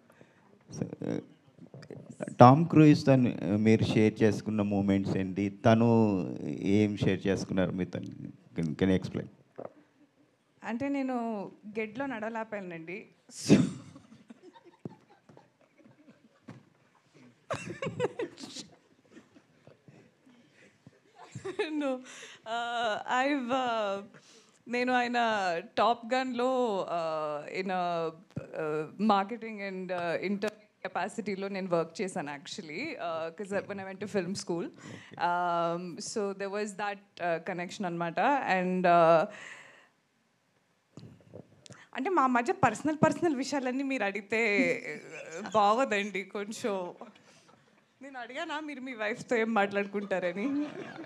టామ్ క్రూయిస్తో మీరు షేర్ చేసుకున్న మూమెంట్స్ ఏంటి? తను ఏం షేర్ చేసుకున్నారు మీతో? Can you explain? అంటే నేను గెడ్లో నడవలేపానండి. No, నేను ఆయన టాప్ గన్లో ఇన్ మార్కెటింగ్ అండ్ ఇంటర్ కెపాసిటీలో నేను వర్క్ చేశాను actually, because when I went to film school. So there was that connection అనమాట. అండ్ అంటే మా మధ్య పర్సనల్ విషయాలన్నీ మీరు అడిగితే బాగోదండి కొంచెం. నేను అడిగానా మీరు మీ వైఫ్తో ఏం మాట్లాడుకుంటారని?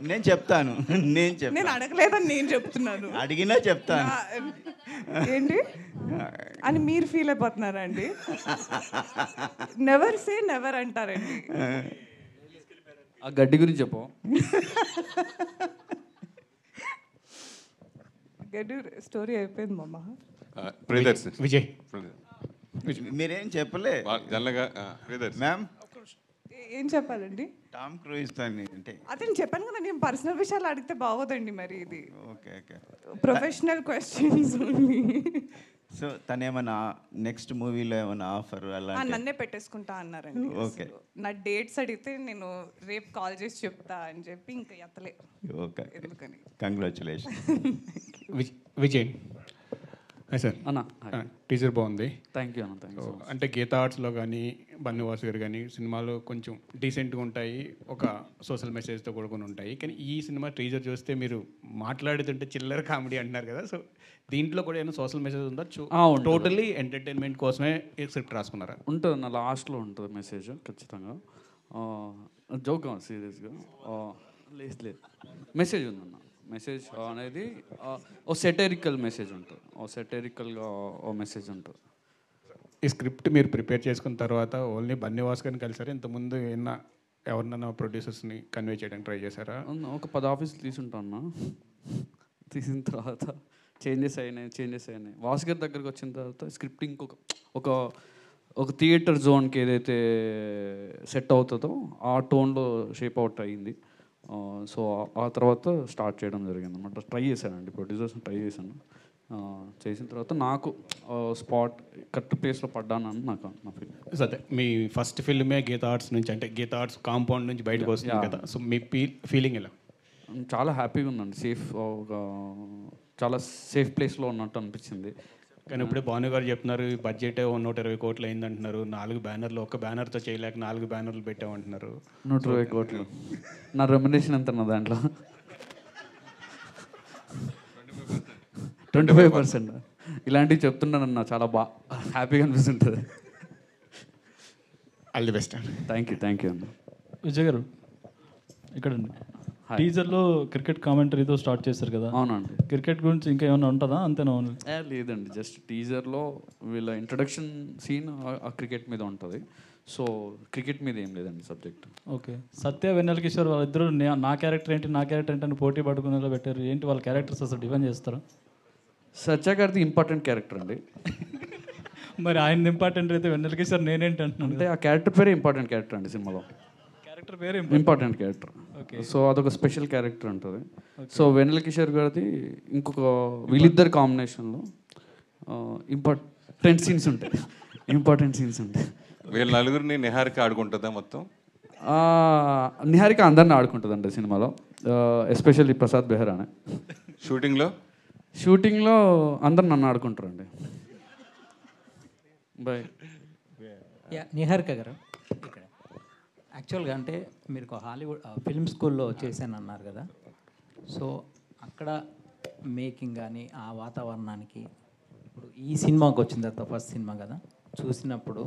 నేను చెప్తాను. నేను అడగలేదని నేను చెప్తున్నాను. అడిగినా చెప్తాను. ఏంటి అని మీరు ఫీల్ అయిపోతున్నారా అండి? నెవర్ సే నెవర్ అంటారండి. ఆ గడ్డి గురించి చెప్పు. గడ్డి స్టోరీ అయిపోయింది మామ. విజయ్ మీరేం చెప్పలే జనరల్గా మ్యామ్. ఏం చెప్పాలండి? టామ్ క్రూయిస్ అంటే అదే నేను చెప్పాను కదా, నేను పర్సనల్ విషయాలు అడిగితే బాగోదండి మరి. ఇది okay okay professional questions. So తను ఏమైనా నెక్స్ట్ మూవీలో ఏమైనా ఆఫర్ అలా నన్నే పెట్టేసుకుంటా అన్నారండి. ఓకే, నా డేట్స్ అడిగితే నేను రేపు కాల్ చేసి చెప్తా అని చెప్పి ఇంకా ఎత్తలే. ఓకే, ఎందుకని. కంగ్రాచులేషన్. విజయ్ సార్ అన్న, టీజర్ బాగుంది. థ్యాంక్ యూ అన్న, థ్యాంక్ యూ. అంటే గీతా ఆర్ట్స్లో కానీ బన్నివాసు గారు కానీ సినిమాలు కొంచెం డీసెంట్గా ఉంటాయి, ఒక సోషల్ మెసేజ్తో కూడుకుని ఉంటాయి. కానీ ఈ సినిమా టీజర్ చూస్తే మీరు మాట్లాడుతుంటే చిల్లర కామెడీ అంటున్నారు కదా, సో దీంట్లో కూడా ఏమైనా సోషల్ మెసేజ్ ఉందా? టోటల్లీ ఎంటర్టైన్మెంట్ కోసమే స్క్రిప్ట్ రాసుకున్నారా? ఉంటుంది నా లాస్ట్లో ఉంటుంది మెసేజ్ ఖచ్చితంగా. జోక్ సీరియస్గా లేదు, మెసేజ్ ఉందన్న. మెసేజ్ అనేది ఓ సెటరికల్ మెసేజ్ ఉంటుంది, ఓ సెటరికల్గా ఓ మెసేజ్ ఉంటుంది. ఈ స్క్రిప్ట్ మీరు ప్రిపేర్ చేసుకున్న తర్వాత ఓన్లీ బన్నివాస్ గారిని కలిసారా? ఇంతకుముందు ఏమన్నా ఎవరినైనా ప్రొడ్యూసర్స్ని కన్వే చేయడానికి ట్రై చేశారా? ఒక 10 ఆఫీసులు తీసుంటాను. తీసిన తర్వాత చేంజెస్ అయినాయి. వాసు గారి దగ్గరికి వచ్చిన తర్వాత స్క్రిప్ట్ ఒక థియేటర్ జోన్కి ఏదైతే సెట్ అవుతుందో ఆ టోన్లో షేప్ అవుట్ అయ్యింది. సో ఆ తర్వాత స్టార్ట్ చేయడం జరిగింది అనమాట. ట్రై చేశానండి, ప్రొడ్యూసర్స్ని ట్రై చేశాను. చేసిన తర్వాత నాకు స్పాట్ కరెక్ట్ ప్లేస్లో పడ్డానని నాకు నా ఫీలింగ్. అదే మీ ఫస్ట్ ఫిల్మే గీతా ఆర్ట్స్ నుంచి, అంటే గీతా ఆర్ట్స్ కాంపౌండ్ నుంచి బయటకు వస్తుంది కదా, సో మీ ఫీలింగ్ ఎలా? చాలా హ్యాపీగా ఉందండి. చాలా సేఫ్ ప్లేస్లో ఉన్నట్టు అనిపించింది. కానీ ఇప్పుడే భాను గారు చెప్తున్నారు బడ్జెట్ 120 కోట్లు అయింది అంటున్నారు. 4 బ్యానర్లు, ఒక్క బ్యానర్తో చేయలేక 4 బ్యానర్లు పెట్టామంటున్నారు. 120 కోట్లు నా రెమ్యునరేషన్ ఎంత నా దాంట్లో? 25%. ఇలాంటివి చెప్తున్నానన్న చాలా హ్యాపీగా అనిపిస్తుంటుంది. All the best. Thank you అన్న. విజయ్ గారు ఇక్కడండి. టీజర్లో క్రికెట్ కామెంటరీతో స్టార్ట్ చేశారు కదా? అవునండి. క్రికెట్ గురించి ఇంకా ఏమైనా ఉంటుందా? అంతేనా? లేదండి, జస్ట్ టీజర్లో వీళ్ళ ఇంట్రడక్షన్ సీన్ ఆ క్రికెట్ మీద ఉంటుంది. సో క్రికెట్ మీద ఏం లేదండి సబ్జెక్ట్. ఓకే. సత్య వెన్నెల కిషోర్ వాళ్ళిద్దరూ నా క్యారెక్టర్ ఏంటి అని పోటీ పడుకునేలా పెట్టారు. ఏంటి వాళ్ళ క్యారెక్టర్స్ అసలు డిఫైన్ చేస్తారా? సత్య గారిది ఇంపార్టెంట్ క్యారెక్టర్ అండి. మరి ఆయన ఇంపార్టెంట్ అయితే వెన్నెల కిషోర్ నేనేంటి అంటున్నాను. అంటే ఆ క్యారెక్టర్ పేరే ఇంపార్టెంట్ క్యారెక్టర్ అండి సినిమాలో. క్యారెక్టర్ పేరు ఇంపార్టెంట్ క్యారెక్టర్. సో అదొక స్పెషల్ క్యారెక్టర్ ఉంటుంది. సో వెన్నెల కిషోర్ గారిది ఇంకొక వీళ్ళిద్దరు కాంబినేషన్లో ఇంపార్టెంట్ సీన్స్ ఉంటాయి. వీళ్ళ నలుగురిని నిహారిక ఆడుకుంటుందా మొత్తం? నిహారిక అందరిని ఆడుకుంటుందండి సినిమాలో, ఎస్పెషల్లీ ప్రసాద్ బెహ్రానే. షూటింగ్లో షూటింగ్లో అందరు నన్ను ఆడుకుంటారండి. బాయ్. నిహారిక గారు ఇక్కడ యాక్చువల్గా అంటే మీరు ఒక హాలీవుడ్ ఫిల్మ్ స్కూల్లో చేశాను అన్నారు కదా, సో అక్కడ మేకింగ్ కానీ ఆ వాతావరణానికి ఇప్పుడు ఈ సినిమాకి వచ్చిన తర్వాత ఫస్ట్ సినిమా కదా చూసినప్పుడు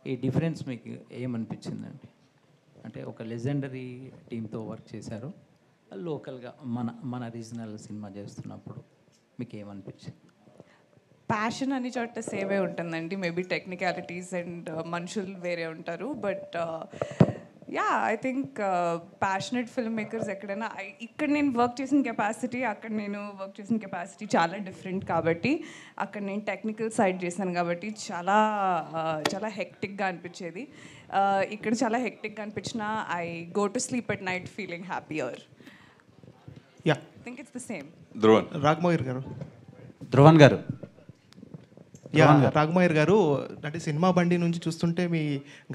ఈ డిఫరెన్స్ మీకు ఏమనిపించిందండి? అంటే ఒక లెజెండరీ టీంతో వర్క్ చేశారు, లోకల్గా మన రీజనల్ సినిమా చేస్తున్నప్పుడు మీకు ఏమనిపించింది? ప్యాషన్ అన్ని చోట సేవే ఉంటుందండి. మేబీ టెక్నికాలిటీస్ అండ్ మనుషులు వేరే ఉంటారు, but yeah I think passionate film makers ఎక్కడైనా ఇక్కడ నేను వర్క్ చేసిన కెపాసిటీ అక్కడ నేను వర్క్ చేసిన కెపాసిటీ చాలా డిఫరెంట్ కాబట్టి అక్కడ నేను టెక్నికల్ సైడ్ చేశాను కాబట్టి చాలా చాలా హెక్టిక్గా అనిపించేది. ఇక్కడ చాలా హెక్టిక్గా అనిపించిన I go to sleep at night feeling happier. Ya think it's the same. Dhruvan Raghamohar garu. Dhruvan గారు. యా రాఘమోహర్ గారు, అంటే సినిమా బండి నుంచి చూస్తుంటే మీ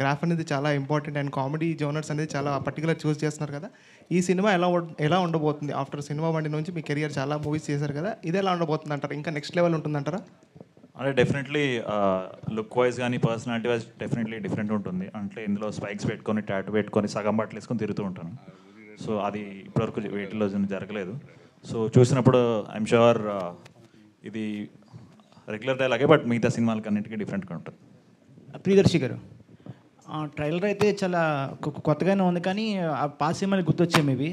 గ్రాఫ్ అనేది చాలా ఇంపార్టెంట్ అండ్ కామెడీ జోనర్స్ అనేది చాలా పర్టికులర్ చూస్ చేస్తున్నారు కదా. ఈ సినిమా ఎలా ఉండబోతుంది? ఆఫ్టర్ సినిమా బండి నుంచి మీ కెరియర్ చాలా మూవీస్ చేశారు కదా, ఇది ఎలా ఉండబోతుంది అంటారా? ఇంకా నెక్స్ట్ లెవెల్ ఉంటుందంటారా? అంటే డెఫినెట్లీ లుక్ వైజ్ కానీ పర్సనాలిటీ వైజ్ డెఫినెట్లీ డిఫరెంట్ ఉంటుంది. అంటే ఇందులో స్పైక్స్ పెట్టుకొని టాటూ పెట్టుకొని సగం బట్టలు వేసుకొని తిరుగుతూ ఉంటాను. సో అది ఇప్పటివరకు వీటిలో జరగలేదు. సో చూసినప్పుడు ఐఎమ్ షూర్ ఇది రెగ్యులర్ డైలాగే, బట్ మిగతా సినిమాలకి అన్నింటికీ డిఫరెంట్గా ఉంటుంది. ప్రియదర్శి గారు. ట్రైలర్ అయితే చాలా కొత్తగానే ఉంది, కానీ ఆ పాత సినిమాలు గుర్తొచ్చాయి మేబీ.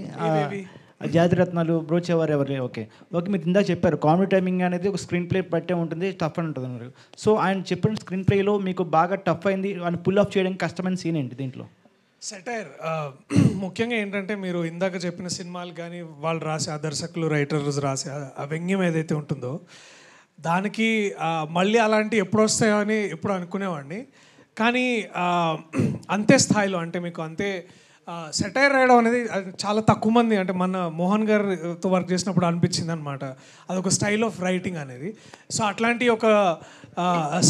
జాతిరత్నాలు, బ్రోచేవారు ఎవరు, ఓకే మీరు ఇందాక చెప్పారు కామెడీ టైమింగ్ అనేది ఒక స్క్రీన్ ప్లే పట్టే ఉంటుంది, టఫ్ అని ఉంటుంది అన్నారు. సో ఆయన చెప్పిన స్క్రీన్ ప్లేలో మీకు బాగా టఫ్ అయింది అని పుల్ ఆఫ్ చేయడానికి కష్టమైన సీన్ ఏంటి దీంట్లో? సెటైర్ ముఖ్యంగా ఏంటంటే మీరు ఇందాక చెప్పిన సినిమాలు కానీ వాళ్ళు రాసే ఆ దర్శకులు రైటర్స్ రాసే ఆ వ్యంగ్యం ఏదైతే ఉంటుందో దానికి మళ్ళీ అలాంటి ఎప్పుడు వస్తాయో అని ఎప్పుడు అనుకునేవాడిని. కానీ అంతే స్థాయిలో అంటే మీకు అంతే సెటైర్ రాయడం అనేది చాలా తక్కువ మంది, అంటే మన మోహన్ గారితో వర్క్ చేసినప్పుడు అనిపించింది అనమాట అదొక స్టైల్ ఆఫ్ రైటింగ్ అనేది. సో అట్లాంటి ఒక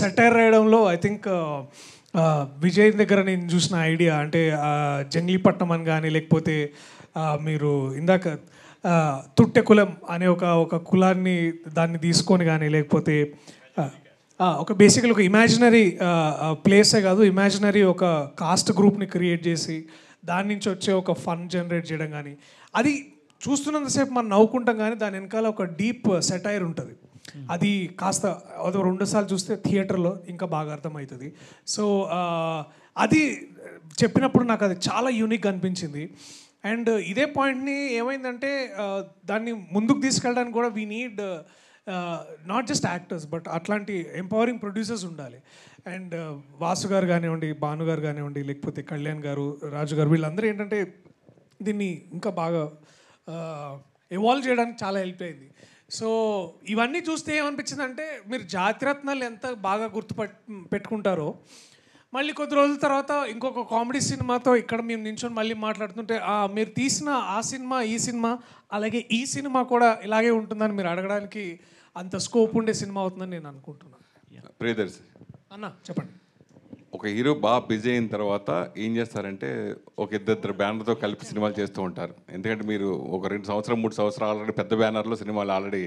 సెటైర్ రాయడంలో ఐ థింక్ విజయ్ దగ్గర నేను చూసిన ఐడియా అంటే జంగ్లీపట్నం అని కానీ, లేకపోతే మీరు ఇందాక తుట్టె కులం అనే ఒక కులాన్ని దాన్ని తీసుకొని కానీ, లేకపోతే ఒక బేసికల్ ఒక ఇమాజినరీ ప్లేసే కాదు, ఇమాజినరీ ఒక కాస్ట్ గ్రూప్ని క్రియేట్ చేసి దాని నుంచి వచ్చే ఒక ఫన్ జనరేట్ చేయడం కానీ, అది చూస్తున్నంతసేపు మనం నవ్వుకుంటాం కానీ దాని వెనకాల ఒక డీప్ సెటైర్ ఉంటుంది. అది కాస్త అదో 2 సార్లు చూస్తే థియేటర్లో ఇంకా బాగా అర్థమవుతుంది. సో అది చెప్పినప్పుడు నాకు అది చాలా యూనిక్ అనిపించింది. అండ్ ఇదే పాయింట్ని ఏమైందంటే దాన్ని ముందుకు తీసుకెళ్ళడానికి కూడా we need not just actors but అట్లాంటి ఎంపవరింగ్ ప్రొడ్యూసర్స్ ఉండాలి. అండ్ వాసు గారు కానివ్వండి, భాను గారు కానివ్వండి, లేకపోతే కళ్యాణ్ గారు, రాజు గారు, వీళ్ళందరూ ఏంటంటే దీన్ని ఇంకా బాగా ఎవాల్వ్ చేయడానికి చాలా హెల్ప్ అయింది. సో ఇవన్నీ చూస్తే ఏమనిపించిందంటే మీరు జాతిరత్నాలు ఎంత బాగా పెట్టుకుంటారో మళ్ళీ కొద్ది రోజుల తర్వాత ఇంకొక కామెడీ సినిమాతో ఇక్కడ మేము నించొని మళ్ళీ మాట్లాడుతుంటే మీరు తీసిన ఆ సినిమా, ఈ సినిమా, అలాగే ఈ సినిమా కూడా ఇలాగే ఉంటుందని మీరు అడగడానికి అంత స్కోప్ ఉండే సినిమా అవుతుందని నేను అనుకుంటున్నాను. ప్రియదర్శి అన్న చెప్పండి. ఒక హీరో బాగా బిజీ అయిన తర్వాత ఏం చేస్తారంటే ఒక ఇద్దరు బ్యానర్తో కలిపి సినిమాలు చేస్తూ ఉంటారు. ఎందుకంటే మీరు ఒక 2 సంవత్సరాలు 3 సంవత్సరాలు ఆల్రెడీ పెద్ద బ్యానర్లో సినిమాలు ఆల్రెడీ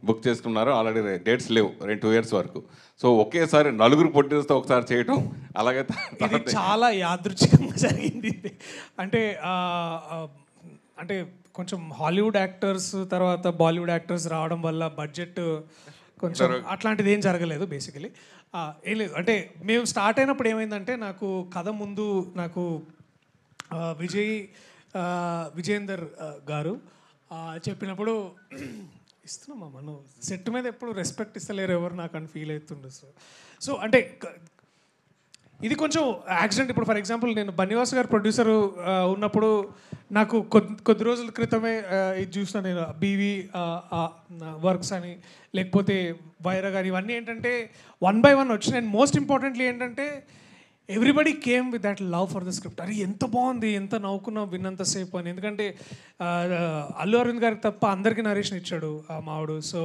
బుక్ చేసుకున్నారు, ఆల్రెడీ డేట్స్ లేవు 2 years వరకు. సో ఒకేసారి 4 ప్రొడ్యూసర్తో ఒకసారి చేయటం, అలాగే ఇది చాలా యాదృచ్ఛికంగా జరిగింది. అంటే కొంచెం హాలీవుడ్ యాక్టర్స్ తర్వాత బాలీవుడ్ యాక్టర్స్ రావడం వల్ల బడ్జెట్ కొంచెం అట్లాంటిది ఏం జరగలేదు బేసికలీ. ఏం లేదు, అంటే మేము స్టార్ట్ అయినప్పుడు ఏమైందంటే నాకు కథ ముందు నాకు విజయేందర్ గారు చెప్పినప్పుడు ఇస్తున్నామా మనం సెట్ మీద ఎప్పుడు రెస్పెక్ట్ ఇస్తలేరు ఎవరు నాకు అని ఫీల్ అవుతుండే. సో అంటే ఇది కొంచెం యాక్సిడెంట్. ఇప్పుడు ఫర్ ఎగ్జాంపుల్ నేను బన్నివాస్ గారు ప్రొడ్యూసర్ ఉన్నప్పుడు నాకు కొద్ది రోజుల క్రితమే ఇది చూసిన నేను బీవీ వర్క్స్ అని, లేకపోతే వైరా గారు, ఇవన్నీ ఏంటంటే 1 by 1 వచ్చినాయి. అండ్ మోస్ట్ ఇంపార్టెంట్లీ ఏంటంటే everybody came with that love for the script. అది ఎంత బాగుంది, ఎంత నవ్వుకున్నాం విన్నంతసేపు అని. ఎందుకంటే అల్లు అరవింద్ గారికి తప్ప అందరికీ నరేషన్ ఇచ్చాడు ఆ మావాడు. సో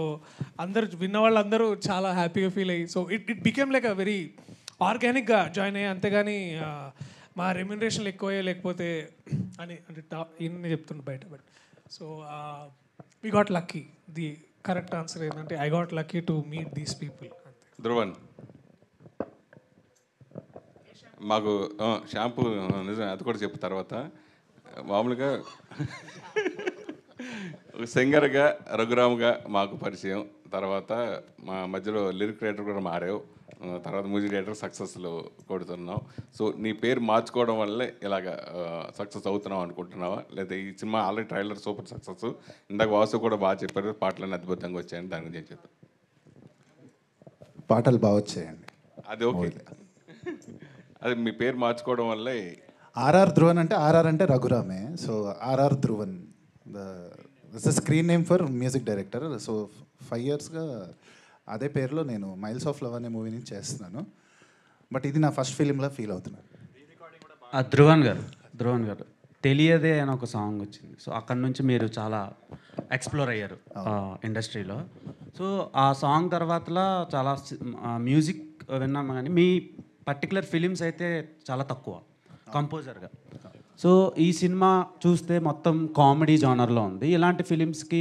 అందరు విన్న వాళ్ళందరూ చాలా హ్యాపీగా ఫీల్ అయ్యి, so it became like a very ఆర్గానిక్గా జాయిన్ అయ్యి, అంతేగాని మా రెమ్యునరేషన్లు ఎక్కువయ్యే లేకపోతే అని అంటే ఇన్ని చెప్తుండే బయట. But so we got lucky. Correct answer ఏంటంటే I got lucky to meet these people. Dhruvan మాకు షాంపూ నిజం అది కూడా చెప్పు తర్వాత. మామూలుగా సింగర్గా రఘురామ్గా మాకు పరిచయం, తర్వాత మా మధ్యలో లిరిక్ రైటర్ కూడా మారావు, తర్వాత మ్యూజిక్ డైరెక్టర్ సక్సెస్లో కొడుతున్నాం. సో నీ పేరు మార్చుకోవడం వల్లే ఇలాగ సక్సెస్ అవుతున్నావు అనుకుంటున్నావా, లేదా ఈ cinema already trailer super success, ఇందాక వాసు కూడా బాగా చెప్పారు, పాటలన్నీ అద్భుతంగా వచ్చాయని దాని గురించి చెప్పారు. పాటలు బాగా వచ్చాయండి. అది ఓకే, అది మీ పేరు మార్చుకోవడం వల్లే. ఆర్ఆర్ ధ్రువన్ అంటే ఆర్ఆర్ అంటే రఘురామే, so RR Dhruvan this is screen name for music director. So 5 yearsగా అదే పేరులో నేను మైల్స్ ఆఫ్ లవ్ అనే మూవీ నుంచి చేస్తున్నాను. బట్ ఇది నా ఫస్ట్ ఫిలింలా ఫీల్ అవుతున్నాను. ధ్రువన్ గారు తెలియదే అని ఒక సాంగ్ వచ్చింది. సో అక్కడ నుంచి మీరు చాలా ఎక్స్ప్లోర్ అయ్యారు ఇండస్ట్రీలో. సో ఆ సాంగ్ తర్వాతలా చాలా మ్యూజిక్ విన్నాము, కానీ మీ పర్టికులర్ ఫిలిమ్స్ అయితే చాలా తక్కువ కంపోజర్గా. సో ఈ సినిమా చూస్తే మొత్తం కామెడీ జానర్లో ఉంది. ఇలాంటి ఫిలిమ్స్కి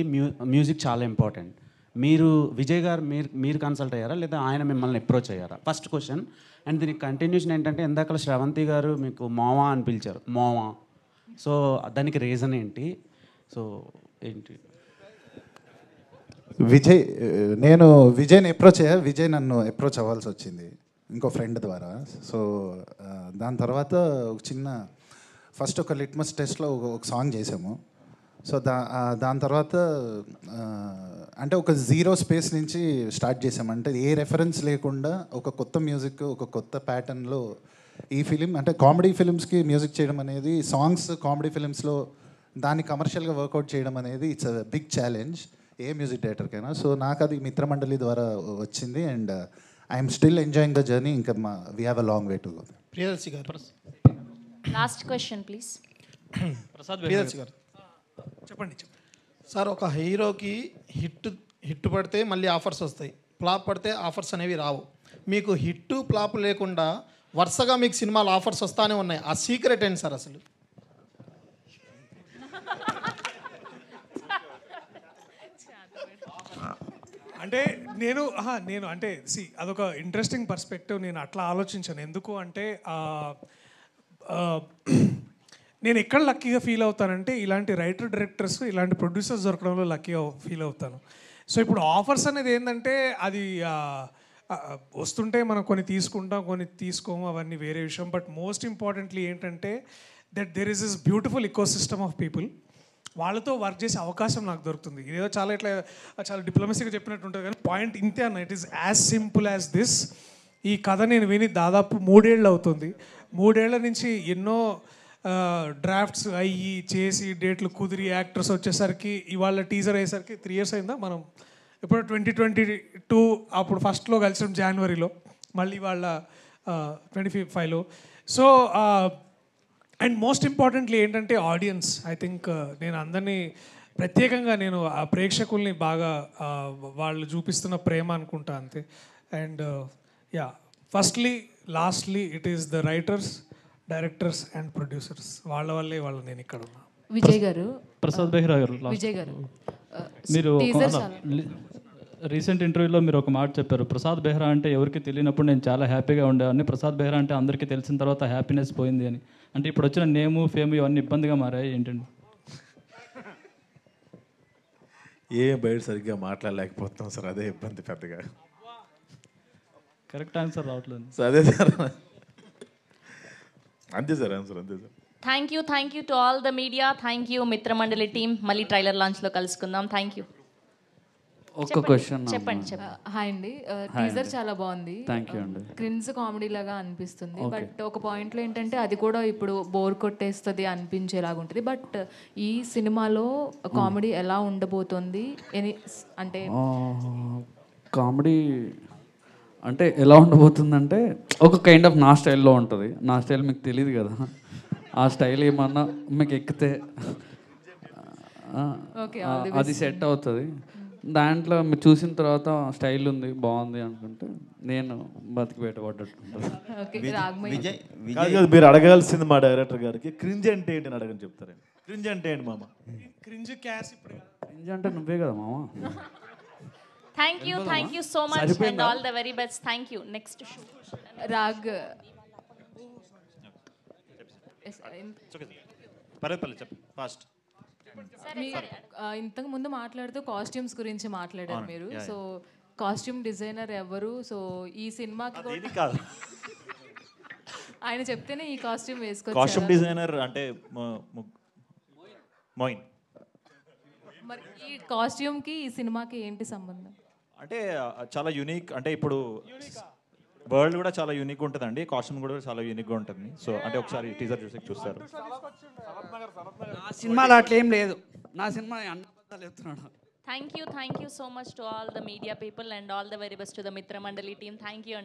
మ్యూజిక్ చాలా ఇంపార్టెంట్. మీరు విజయ్ గారు మీరు కన్సల్ట్ అయ్యారా, లేదా ఆయన మిమ్మల్ని అప్రోచ్ అయ్యారా? First question. అండ్ దీనికి కంటిన్యూషన్ ఏంటంటే, ఇందాక శ్రవంతి గారు మీకు మోవా అని పిలిచారు, మోవా. సో దానికి రీజన్ ఏంటి? సో ఏంటి? నేను విజయ్ని అప్రోచ్ అయ్యా, విజయ్ నన్ను అప్రోచ్ అవ్వాల్సి వచ్చింది ఇంకో ఫ్రెండ్ ద్వారా. సో దాని తర్వాత ఒక చిన్న ఫస్ట్ ఒక లిట్మస్ టెస్ట్లో ఒక సాంగ్ చేసాము. సో దాని తర్వాత అంటే ఒక 0 స్పేస్ నుంచి స్టార్ట్ చేసాము. అంటే ఏ రెఫరెన్స్ లేకుండా ఒక కొత్త మ్యూజిక్, ఒక కొత్త ప్యాటర్న్లో ఈ ఫిలిం, అంటే కామెడీ ఫిలిమ్స్కి మ్యూజిక్ చేయడం అనేది, సాంగ్స్ కామెడీ ఫిలిమ్స్లో దాన్ని కమర్షియల్గా వర్కౌట్ చేయడం అనేది ఇట్స్ అ బిగ్ ఛాలెంజ్ ఏ మ్యూజిక్ డైరెక్టర్కైనా. సో నాకు అది మిత్రమండలి ద్వారా వచ్చింది. And I'm still enjoying the journey. ఇంకా we have a long way to go. Priyadarshi garu, last question please. Priyadarshi గారు చెప్పండి. సార్, ఒక హీరోకి హిట్ పడితే మళ్ళీ ఆఫర్స్ వస్తాయి, ఫ్లాప్ పడితే ఆఫర్స్ అనేవి రావు. మీకు హిట్ ఫ్లాప్ లేకుండా వరుసగా మీకు సినిమాలు ఆఫర్స్ వస్తానే ఉన్నాయి. ఆ సీక్రెట్ ఏంటి సార్ అసలు? అంటే నేను అంటే అదొక ఇంట్రెస్టింగ్ పర్స్పెక్టివ్. నేను అట్లా ఆలోచించాను. ఎందుకు అంటే నేను ఎక్కడ లక్కీగా ఫీల్ అవుతానంటే, ఇలాంటి రైటర్ డైరెక్టర్స్, ఇలాంటి ప్రొడ్యూసర్స్ దొరకడంలో లక్కీగా ఫీల్ అవుతాను. సో ఇప్పుడు ఆఫర్స్ అనేది ఏంటంటే, అది వస్తుంటే మనం కొన్ని తీసుకుంటాం, కొన్ని తీసుకోము, అవన్నీ వేరే విషయం. బట్ మోస్ట్ ఇంపార్టెంట్లీ ఏంటంటే that there is this beautiful eco system of people. వాళ్ళతో వర్క్ చేసే అవకాశం నాకు దొరుకుతుంది. ఇదేదో చాలా డిప్లొమసీగా చెప్పినట్టు ఉంటుంది, కానీ పాయింట్ ఇంతే అన్న. It is as simple as this. ఈ కథ నేను విని దాదాపు 3 ఏళ్ళు అవుతుంది. 3 ఏళ్ల నుంచి ఎన్నో డ్రాఫ్ట్స్ అయ్యి చేసి డేట్లు కుదిరి యాక్టర్స్ వచ్చేసరికి, ఇవాళ టీజర్ అయ్యేసరికి 3 years అయిందా. మనం ఇప్పుడు 2022 అప్పుడు ఫస్ట్లో కలిసాం జనవరిలో, మళ్ళీ వాళ్ళ 25లో. సో అండ్ మోస్ట్ ఇంపార్టెంట్లీ ఏంటంటే ఆడియన్స్. ఐ థింక్ నేను అందరినీ ప్రత్యేకంగా నేను ఆ ప్రేక్షకుల్ని బాగా వాళ్ళు చూపిస్తున్న ప్రేమ అనుకుంటా అంతే. And firstly lastly it is the writers, directors and producers. వాళ్ళ వల్లే నేను ఇక్కడ ఉన్నా. విజయ్ గారు, ప్రసాద్ బెహ్రా గారు, విజయ్ గారు, మీరు రీసెంట్ ఇంటర్వ్యూలో మీరు ఒక మాట చెప్పారు, ప్రసాద్ బెహ్రా అంటే ఎవరికి తెలియనప్పుడు నేను చాలా హ్యాపీగా ఉండేవాడిని, ప్రసాద్ బెహ్రా అంటే అందరికీ తెలిసిన తర్వాత హ్యాపీనెస్ పోయింది అని. అంటే ఇప్పుడు వచ్చిన నేము, ఫేమ్ ఇవన్నీ ఇబ్బందిగా మారాయి ఏంటండి? బయట సరిగ్గా మాట్లాడలేకపోతున్నాం సార్, అదే ఇబ్బంది పెద్దగా. కరెక్ట్ ఆన్సర్ రావట్లేదు సార్. అదే సార్, అంతే సార్ ఆన్సర్, అంతే sir. Thank you to all the media. Thank you Mithramandali team. మళ్ళీ ట్రైలర్ లాంచ్లో కలుసుకుందాం. Thank you. ఒక క్వశ్చన్. చెప్పండి. హాయ్ అండి, టీజర్ చాలా బాగుంది. థ్యాంక్ యూ అండి. క్రిన్స్ కామెడీ లాగా అనిపిస్తుంది, బట్ ఒక పాయింట్లో ఏంటంటే అది కూడా ఇప్పుడు బోర్ కొట్టేస్తుంది అనిపించేలాగా ఉంటుంది. బట్ ఈ సినిమాలో కామెడీ ఎలా ఉండబోతుంది అంటే? కామెడీ అంటే ఎలా ఉండబోతుందంటే ఒక కైండ్ ఆఫ్ నా స్టైల్లో ఉంటుంది. నా స్టైల్ మీకు తెలియదు కదా, ఆ స్టైల్ ఏమన్నా మీకు ఎక్కితే అది సెట్ అవుతుంది. దాంట్లో మీరు చూసిన తర్వాత స్టైల్ ఉంది, బాగుంది అనుకుంటే నేను బతికి బయటపడ్డట్టు. మీరు అడగాల్సింది మా డైరెక్టర్ గారికి, క్రింజ్ అంటే ఏంటి అని అడగని చెప్తారండి. క్రింజ్ అంటే ఏంటి మామ? క్రింజ్ క్యాష్ ఇప్పుడు క్రింజ్ అంటే నువ్వే కదా మామ. Thank you so much and all the very best. Thank you. Next show Rag చెప్పు ఫాస్ట్. ఇంతకు ముందు మాట్లాడుతూ కాస్ట్యూమ్స్ గురించి మాట్లాడారు అవును, మీరు. yeah, సో కాస్ట్యూమ్ డిజైనర్ ఎవరు? సో ఈ సినిమాకి కూడా- కాదు ఆయన చెప్తేనే ఈ కాస్ట్యూమ్ కాస్ట్యూమ్ వేసుకోవచ్చు. డిజైనర్ అంటే మోయిన్. మరి ఈ కాస్ట్యూమ్కి ఈ సినిమాకి ఏంటి సంబంధం? అంటే చాలా యూనిక్, అంటే ఇప్పుడు వరల్డ్ కూడా చాలా యూనిక్ ఉంటుందండి, కాస్ట్యూమ్ కూడా చాలా యూనిక్గా ఉంటుంది. సో అంటే ఒకసారి టీజర్ చూస్తారు. నా సినిమాలో అట్లా ఏం లేదు. నా సినిమా అన్న చెప్తున్నాడు. Thank you so much to all the media people and all the very best to the మిత్ర మండలి టీమ్. Thank you.